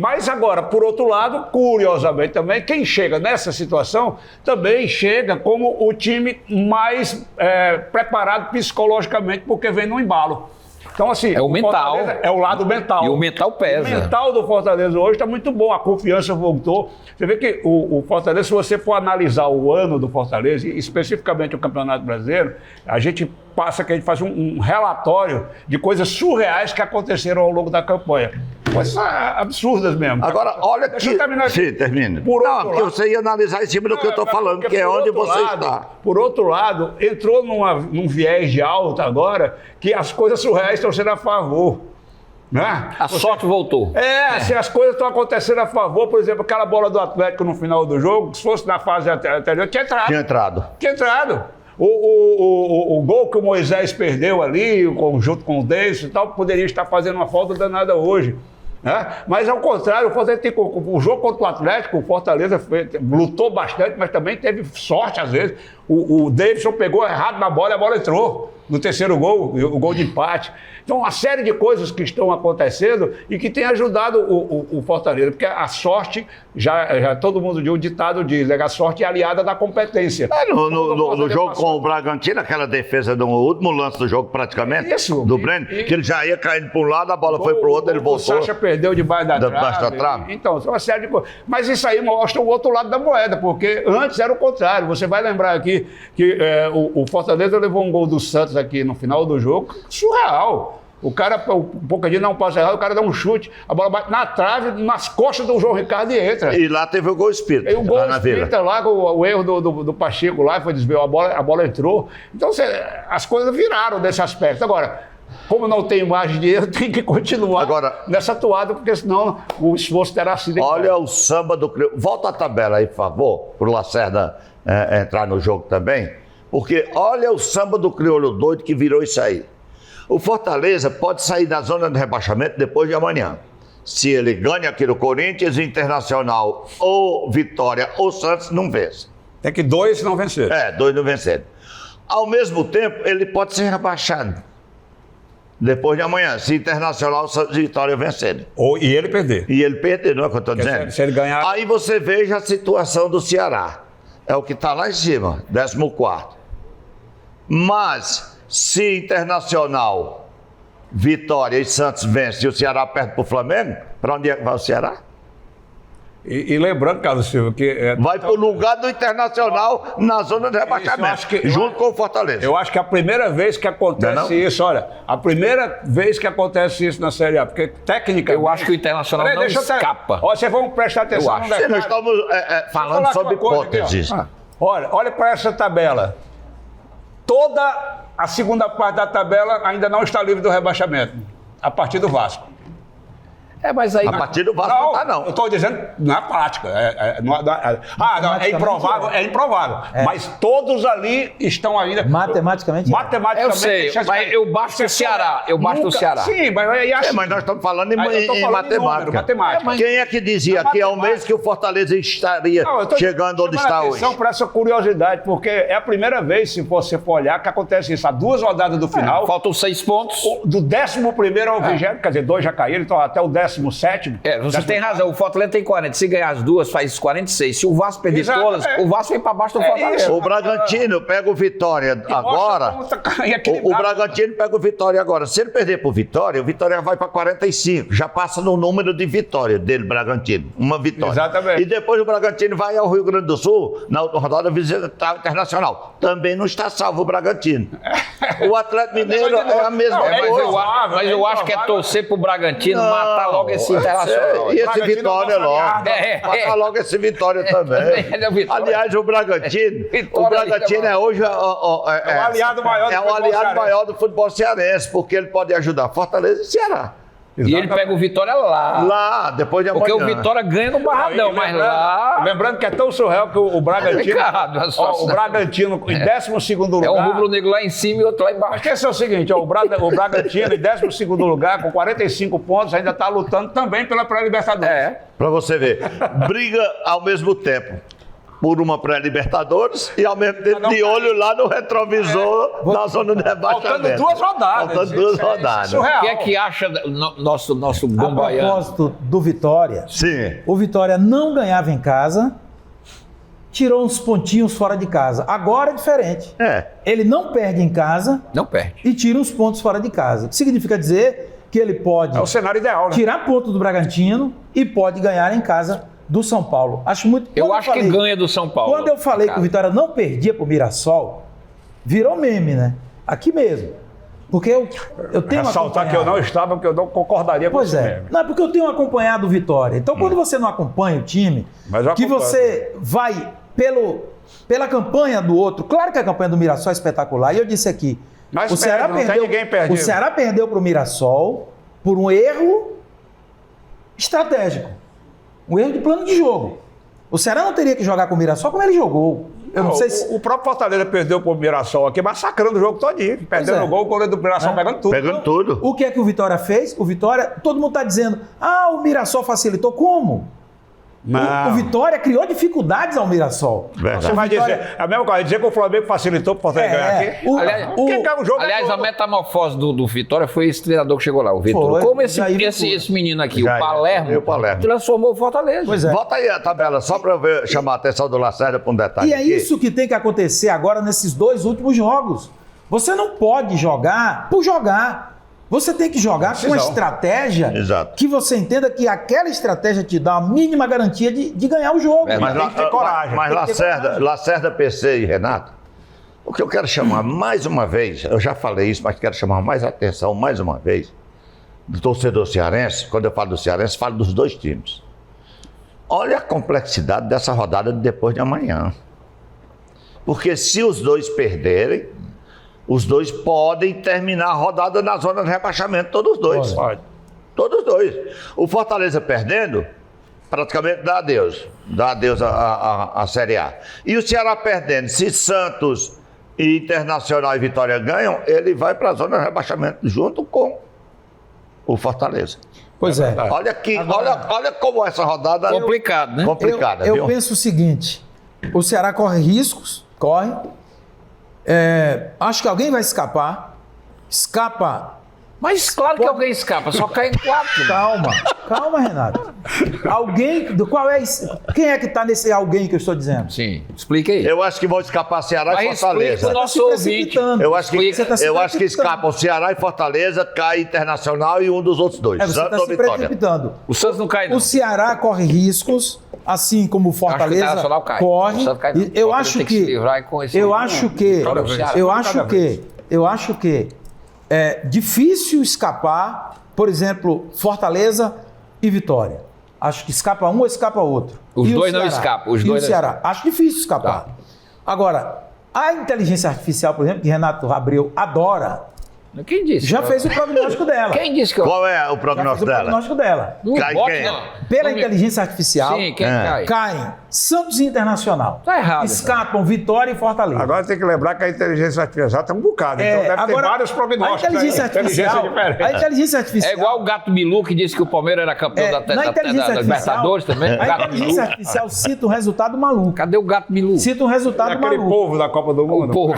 Mas agora, por outro lado, curiosamente também, quem chega nessa situação também chega como o time mais preparado psicologicamente, porque vem no embalo. Então, assim, é o mental. É o lado mental. E o mental pesa. O mental do Fortaleza hoje está muito bom, a confiança voltou. Você vê que o Fortaleza, se você for analisar o ano do Fortaleza, e especificamente o Campeonato Brasileiro, a gente faz um relatório de coisas surreais que aconteceram ao longo da campanha. Coisas absurdas mesmo. Agora, olha que... Sim, termina. Porque você ia analisar em cima do que eu estou falando, que é onde você está. Por outro lado, entrou num viés de alta agora, que as coisas surreais estão sendo a favor. Né? A sorte voltou. Se as coisas estão acontecendo a favor, por exemplo, aquela bola do Atlético no final do jogo, se fosse na fase anterior, tinha entrado. O gol que o Moisés perdeu ali, junto com o Davidson e tal, poderia estar fazendo uma falta danada hoje. Né? Mas ao contrário, o jogo contra o Atlético, o Fortaleza lutou bastante, mas também teve sorte às vezes. O Davidson pegou errado na bola e a bola entrou no terceiro gol, o gol de empate. Então, uma série de coisas que estão acontecendo e que tem ajudado o Fortaleza, porque a sorte, já todo mundo diz, o ditado diz, a sorte é aliada da competência. No jogo com o Bragantino, aquela defesa no último lance do jogo praticamente, do Breno, que ele já ia caindo para um lado, a bola foi para o outro, ele voltou. O Sacha perdeu debaixo da trave. Então, uma série de coisas. Mas isso aí mostra o outro lado da moeda, porque antes era o contrário. Você vai lembrar aqui que o Fortaleza levou um gol do Santos aqui no final do jogo, surreal. O cara, um pouquinho dá um passo errado, o cara dá um chute, a bola bate na trave, nas costas do João Ricardo e entra. E lá teve o gol espírita. E o gol espírita lá, com o erro do Pacheco lá, foi desviou, a bola entrou. Então, as coisas viraram desse aspecto. Agora, como não tem margem de erro, tem que continuar nessa toada, porque senão o esforço terá sido... Olha o samba do crioulo. Volta a tabela aí, por favor, para o Lacerda entrar no jogo também, porque olha o samba do crioulo doido que virou isso aí. O Fortaleza pode sair da zona de rebaixamento depois de amanhã. Se ele ganha aqui no Corinthians, Internacional ou Vitória ou Santos não vence. Tem que 2 não vencer. 2 não vencer. Ao mesmo tempo, ele pode ser rebaixado depois de amanhã, se Internacional, Santos e Vitória vencerem. E ele perder. E ele perder, não é o que eu estou dizendo? Se ele ganhar... Aí você veja a situação do Ceará. É o que está lá em cima, 14º. Mas... se Internacional, Vitória e Santos vencem e o Ceará perde para o Flamengo, para onde é que vai o Ceará? E lembrando, Carlos Silva, que... Vai pro lugar do Internacional na zona de rebaixamento, junto com o Fortaleza. Eu acho que a primeira vez que acontece isso, olha, a primeira vez que acontece isso na Série A, porque técnica... Eu acho que o Internacional não escapa. Olha, vocês vão prestar atenção. Eu acho. Sim, nós estamos falando sobre hipóteses. Olha para essa tabela. Toda a segunda parte da tabela ainda não está livre do rebaixamento, a partir do Vasco. Mas aí... A partir do Vasco não está, não. Eu estou dizendo na prática. Não, é improvável, Mas todos ali estão ainda... Matematicamente. Eu sei, mas eu basto o Ceará. Sim, Mas nós estamos falando em matemática. Quem é que dizia que é o mês que o Fortaleza estaria chegando onde está hoje? Atenção para essa curiosidade, porque é a primeira vez, se você for olhar, que acontece isso. Há 2 rodadas do final. Faltam 6 pontos. Do 11º ao 20º, quer dizer, 2 já caíram, então até o 17º. Você tem razão, o Fortaleza tem 40. Se ganhar as duas, faz 46. Se o Vasco perder todas, o Vasco vem para baixo do Fortaleza. O Bragantino pega o Vitória agora. O Bragantino pega o Vitória agora. Se ele perder pro Vitória, o Vitória vai para 45. Já passa no número de vitória dele, Bragantino. Uma vitória. Exatamente. E depois o Bragantino vai ao Rio Grande do Sul, na outra rodada visitar o Internacional. Também não está salvo o Bragantino. O Atlético Mineiro é a mesma coisa. Mas eu acho que é torcer pro Bragantino, matar logo esse Internacional. E esse Vitória logo. Matar logo esse Vitória também. Aliás, o Bragantino é hoje o aliado maior do futebol cearense, porque ele pode ajudar Fortaleza e Ceará. E ele pega o Vitória lá. Depois de amanhã. Porque o Vitória ganha no Barradão, mas lá... Lembrando que é tão surreal que o Bragantino... O Bragantino em 12º lugar... É um rubro-negro lá em cima e outro lá embaixo. Mas que é o seguinte, o Bragantino em 12º lugar, com 45 pontos, ainda está lutando também pela pré-Libertadores. Para você ver. Briga ao mesmo tempo por uma pré-Libertadores e ao mesmo tempo de olho lá no retrovisor na zona de rebaixamento. Faltando 2 rodadas. Surreal. O que é que acha nosso bom A baiano? propósito do Vitória, Sim. o Vitória não ganhava em casa, tirou uns pontinhos fora de casa. Agora é diferente. Ele não perde em casa Não perde. e tira uns pontos fora de casa. O que significa dizer que ele pode É o cenário ideal, né? tirar ponto do Bragantino e pode ganhar em casa do São Paulo. Eu acho que ganha do São Paulo. Quando eu falei que o Vitória não perdia pro Mirassol, virou meme, né? Aqui mesmo. Porque eu tenho Ressaltar que eu não estava, porque eu não concordaria com Pois isso é. mesmo. Não, é porque eu tenho acompanhado o Vitória. Então, quando você não acompanha o time, Mas eu que acompanho. você vai pela campanha do outro, claro que a campanha do Mirassol é espetacular, e eu disse aqui, Mas o Ceará não tem ninguém perdido. o Ceará perdeu pro Mirassol por um erro estratégico. Um erro de plano de jogo. O Ceará não teria que jogar com o Mirassol como ele jogou. Eu não sei se... O próprio Fortaleza perdeu pro Mirassol aqui, massacrando o jogo todinho. Perdendo o gol, o goleiro do Mirassol pegando tudo. Pegando tudo. O que é que o Vitória fez? O Vitória, todo mundo está dizendo, o Mirassol facilitou. Como? Não. O Vitória criou dificuldades ao Mirassol. Você vai dizer, a mesma coisa, dizer que o Flamengo facilitou para o Fortaleza ganhar aqui? Aliás, a metamorfose do Vitória foi esse treinador que chegou lá, o Vitor. Como esse menino aqui, o Palermo, transformou o Fortaleza. Pois é. Volta aí a tabela, só para eu chamar a atenção do Lacerda para um detalhe. E é isso que tem que acontecer agora nesses 2 últimos jogos. Você não pode jogar por jogar. Você tem que jogar com uma estratégia que você entenda que aquela estratégia te dá a mínima garantia de ganhar o jogo. Mas tem que ter coragem. Mas Lacerda, PC e Renato, o que eu quero chamar mais uma vez, eu já falei isso, mas quero chamar mais atenção mais uma vez, do torcedor cearense. Quando eu falo do cearense, falo dos 2 times. Olha a complexidade dessa rodada de depois de amanhã. Porque se os 2 perderem, os 2 podem terminar a rodada na zona de rebaixamento, todos os 2. Pode. Todos os 2. O Fortaleza perdendo, praticamente dá adeus. Dá adeus à Série A. E o Ceará perdendo, se Santos e Internacional e Vitória ganham, ele vai para a zona de rebaixamento junto com o Fortaleza. Pois é. Olha aqui, olha como essa rodada Complicado, né? Complicada, eu viu? penso o seguinte, o Ceará corre riscos, acho que alguém vai escapa. Mas claro que alguém escapa, só cai em 4. Calma, Renato. Quem é que está nesse alguém que eu estou dizendo? Sim, explica aí. Eu acho que vão escapar Ceará e Mas Fortaleza. explica o nosso ouvinte. Eu acho que escapam Ceará e Fortaleza, cai Internacional e um dos outros 2. Você está se precipitando. O Santos não cai, não. O Ceará corre riscos assim como o Fortaleza Internacional cai. corre. O Santos cai não. E eu Fortaleza acho tem que se livrar com esse- eu acho que é difícil escapar, por exemplo, Fortaleza e Vitória. Acho que escapa um ou escapa outro. Os E o dois não Ceará? escapam, os E dois o não Ceará? Acho difícil escapar. Tá. Agora, a inteligência artificial, por exemplo, que Renato Abreu adora, Quem disse? já fez o prognóstico dela. Quem disse que eu... Qual é o Já fez prognóstico o dela? prognóstico dela. Não Cai bote, quem? não. Pela Não me- inteligência artificial, Sim, quem cai? caem Santos e Internacional. Tá errado, Escapam Vitória e Fortaleza. Agora tem que lembrar que a inteligência artificial tem um bocado, então deve ter vários prognósticos. A inteligência né? artificial, diferente. a inteligência É artificial, igual o Gato Bilu que disse que o Palmeiras era campeão da na inteligência da Libertadores também. a Gato inteligência Bilu. artificial cita um resultado maluco. Cadê o Gato Bilu? Cita um resultado Aquele maluco. povo da Copa do O Mundo. povo.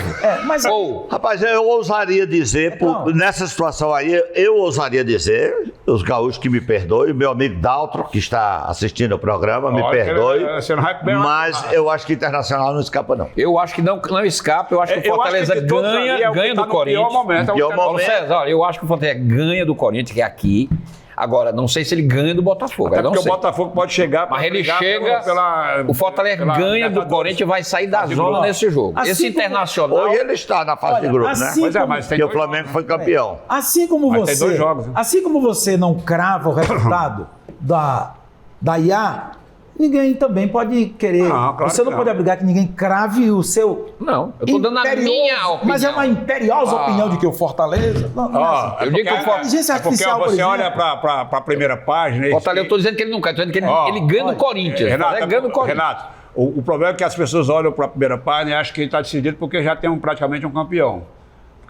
Mas Ou, Rapaz, eu ousaria dizer, Então. nessa situação aí, eu ousaria dizer, os gaúchos que me perdoem, o meu amigo Daltro, que está assistindo o programa, me Olha, perdoe, você não vai bem mas eu acho que Internacional não escapa, não. eu acho que não escapa, eu acho que o Fortaleza de todos ali é o que ganha tá do no Corinthians. Pior momento, é o Pior que tá no- momento. Paulo César, olha, eu acho que o Fortaleza ganha do Corinthians, que é aqui. Agora, não sei se ele ganha do Botafogo. Até eu não porque sei. o Botafogo pode chegar pra Mas ele brigar chega, o Fortaleza pela ganha do Libertadores. Corinthians e vai sair da Fase de zona grupo. nesse jogo. Assim Esse como- Internacional... Hoje ele está na fase de grupo, né? assim Pois é, como- mas tem Que o dois Flamengo jogos, foi campeão. Assim como Mas tem você, 2 jogos, né? assim como você não crava o resultado da IA, ninguém também pode querer. Não, claro você que não não. pode obrigar que ninguém crave o seu. Não, eu tô dando a minha opinião. Mas é uma imperiosa opinião de que o Fortaleza. Não, não é assim. Eu digo que o inteligência artificial, por você exemplo- olha para a primeira página... e- Fortaleza, eu tô dizendo que ele não cai, tô dizendo que ele ganha do Corinthians. Renato, Fortaleza ganha do Corinthians. Renato, o problema é que as pessoas olham para a primeira página e acham que ele está decidido porque já tem praticamente um campeão.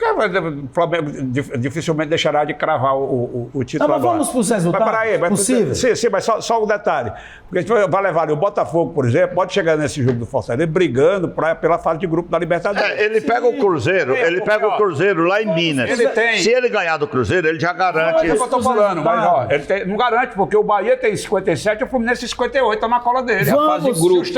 Porque o Flamengo dificilmente deixará de cravar o título. Não, mas agora. vamos pros resultados Mas peraí, possíveis. Sim, mas só um detalhe. Porque a gente vai levar ali, o Botafogo, por exemplo, pode chegar nesse jogo do Fortaleza brigando pela fase de grupo da Libertadores. Ele pega o Cruzeiro, Sim, ele porque, pega ó, o Cruzeiro lá em Minas. ele tem- Se ele ganhar do Cruzeiro, ele já garante. É o que eu tô falando, mas ó, não garante, porque o Bahia tem 57 e o Fluminense tem 58, tá na cola dele. Vamos, A fase de se grupo. Se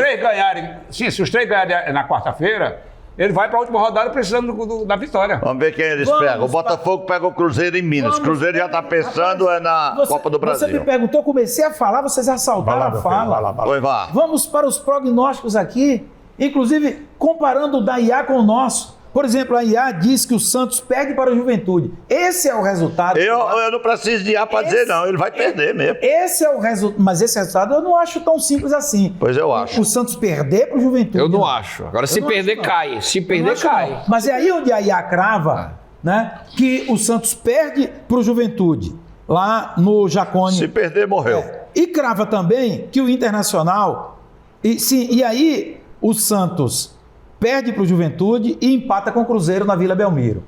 os três ganharem na quarta-feira, ele vai para a última rodada precisando da vitória. Vamos ver quem eles Vamos pegam. O Botafogo pega o Cruzeiro em Minas. O Cruzeiro já está pensando na Copa do Você me Brasil. perguntou, eu comecei a falar, vocês assaltaram a fala. Oi, vá. Vamos para os prognósticos aqui, inclusive comparando o da IA com o nosso. Por exemplo, a IA diz que o Santos perde para o Juventude. Esse é o resultado. Eu não preciso de IA para dizer, não. Ele vai perder mesmo. Esse é o resultado. Mas esse resultado eu não acho tão simples assim. Pois eu acho. O Santos perder para o Juventude. Eu não acho. Agora, se não perder, acho, não. cai. Se Eu não perder, acho, cai. não. Mas é aí onde a IA crava, né? Que o Santos perde para o Juventude, lá no Jacone. Se perder, morreu. E crava também que o Internacional. E aí o Santos perde para o Juventude e empata com o Cruzeiro na Vila Belmiro.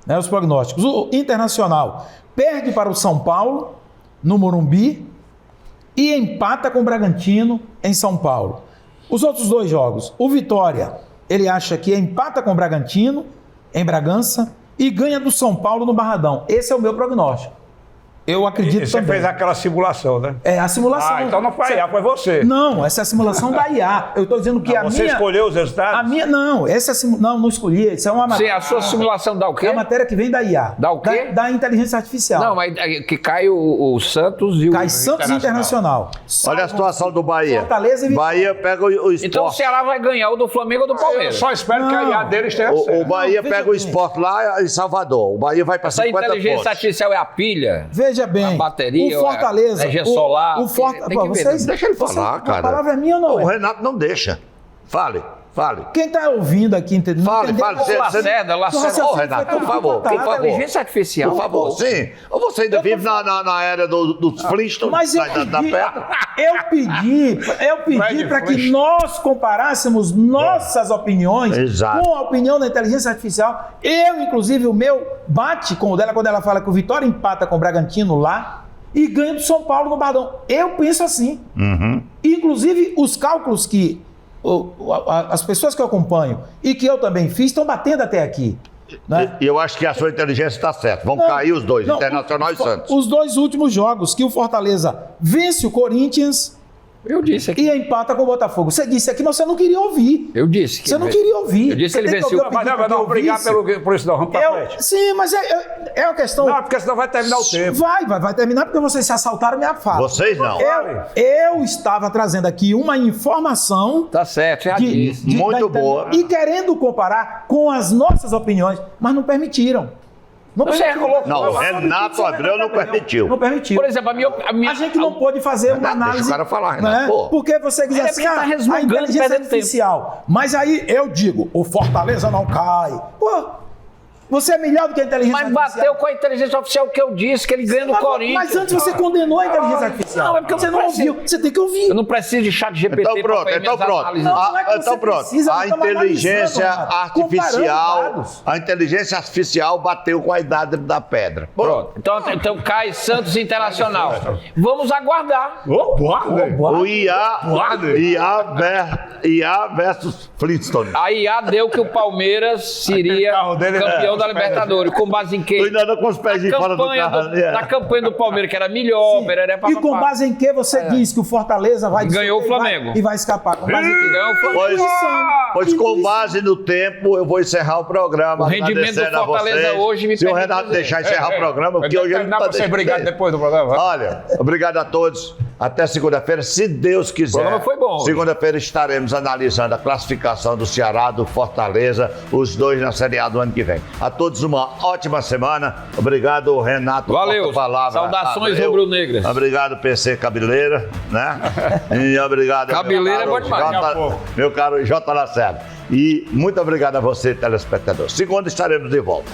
Né, os prognósticos. O Internacional perde para o São Paulo, no Morumbi, e empata com o Bragantino em São Paulo. Os outros dois jogos, o Vitória, ele acha que empata com o Bragantino em Bragança e ganha do São Paulo no Barradão. Esse é o meu prognóstico. Eu acredito E você também. fez aquela simulação, né? É a simulação. Ah, então não foi a IA, foi você. Não, essa é a simulação da IA. Eu estou dizendo que Você escolheu os resultados? A minha não, essa é não escolhi. Isso é uma Sim, matéria. a sua simulação dá o quê? É a matéria que vem da IA. Dá o quê? Da inteligência artificial. Não, mas que cai o Santos e o... Cai Santos e Internacional. Olha a situação do Bahia. Fortaleza e Vitória. Bahia pega o Sport. Então o Ceará vai ganhar o do Flamengo ou do Eu Palmeiras. só espero que a IA deles esteja O certa. Bahia veja pega o bem. Sport lá em Salvador. O Bahia vai para Essa 50 inteligência pontos. artificial é a pilha? Veja bem. A bateria, o Fortaleza. a energia solar, O Fortaleza. tem que ver. Deixa ele falar, cara. A palavra é minha ou não O é? Renato não deixa. Fale. Quem está ouvindo aqui, entendeu? Fale. Lacerda. Ô, Renato, por favor, por favor. Inteligência artificial. Por favor, sim. Ou você ainda vive na era dos Flintstones, Mas eu da pedi, pedra? eu pedi para que nós comparássemos nossas opiniões Exato. com a opinião da inteligência artificial. Eu, inclusive, o meu bate com o dela quando ela fala que o Vitória empata com o Bragantino lá e ganha do São Paulo no Bardão. Eu penso assim. Inclusive, os cálculos que as pessoas que eu acompanho e que eu também fiz estão batendo até aqui. Né? E eu acho que a sua inteligência está certa. Vão Não, cair os dois, não, Internacional e Santos. Os dois últimos jogos que o Fortaleza vence o Corinthians Eu disse aqui. E empata com o Botafogo. Você disse aqui, mas você não queria ouvir. Eu disse que Você não queria ouvir. Eu disse que Você ele tem venceu. ouvir Mas pedido não, que obrigado ouvisse. por isso não, vamos pra frente. Sim, mas é uma questão... Não, porque senão vai terminar o tempo. Vai terminar porque vocês se assaltaram minha fala. Vocês não. Eu estava trazendo aqui uma informação Tá certo, já disse. Muito boa. E querendo comparar com as nossas opiniões, mas não permitiram. Não Você permitiram. colocou- Não, Renato Abreu não permitiu. Não permitiu. Por exemplo, a minha A gente não pôde fazer uma Renato, deixa análise. o cara falar, Renato, né? pô. Porque você diz É assim, porque tá a resmungando, inteligência perdendo artificial. Mas aí eu digo, o Fortaleza não cai. Pô, você é melhor do que a inteligência Mas artificial. bateu com a inteligência oficial que eu disse, que ele ganha do Corinthians. Mas antes você condenou a inteligência artificial. Não, é porque eu você não não preciso. ouviu. Você tem que ouvir. Eu não preciso de chat GPT Então pra pronto, fazer então minhas pronto. análises. Não é que você Então pronto. precisa, nós A estamos inteligência analisando, Renato, artificial, comparando dados. a inteligência artificial bateu com a idade da pedra. Pronto. Então cai Santos Internacional. Vamos aguardar. O IA versus Flintstone. A IA deu que o Palmeiras seria Aquele carro dele, campeão da Libertadores. Com base em Tu quê? ainda anda com os pés de fora do carro. né? Na campanha do Palmeiras, que era melhor, pereré, E papapá. com base em que você diz que o Fortaleza vai Ganhou o descer e vai- Flamengo. e vai escapar? Com base em quê? Ganhou o Flamengo. Pois com base no tempo, eu vou encerrar o programa. O rendimento do agradecendo a Fortaleza vocês. hoje me Se o permite Renato dizer. deixar encerrar o programa, porque hoje ele não Dá tá pra você brigar deixando. depois do programa. vai. Olha, obrigado a todos. Até segunda-feira, se Deus quiser. O programa foi bom hoje. Segunda-feira estaremos analisando a classificação do Ceará, do Fortaleza, os dois na Série A do ano que vem. A todos uma ótima semana. Obrigado, Renato. Valeu. Palavra. Saudações rubro-negras. Obrigado, PC Cabeleira, né? E obrigado, Cabeleira é bom demais. Daqui a pouco. meu caro J. Lacerda. E muito obrigado a você, telespectador. Segunda estaremos de volta.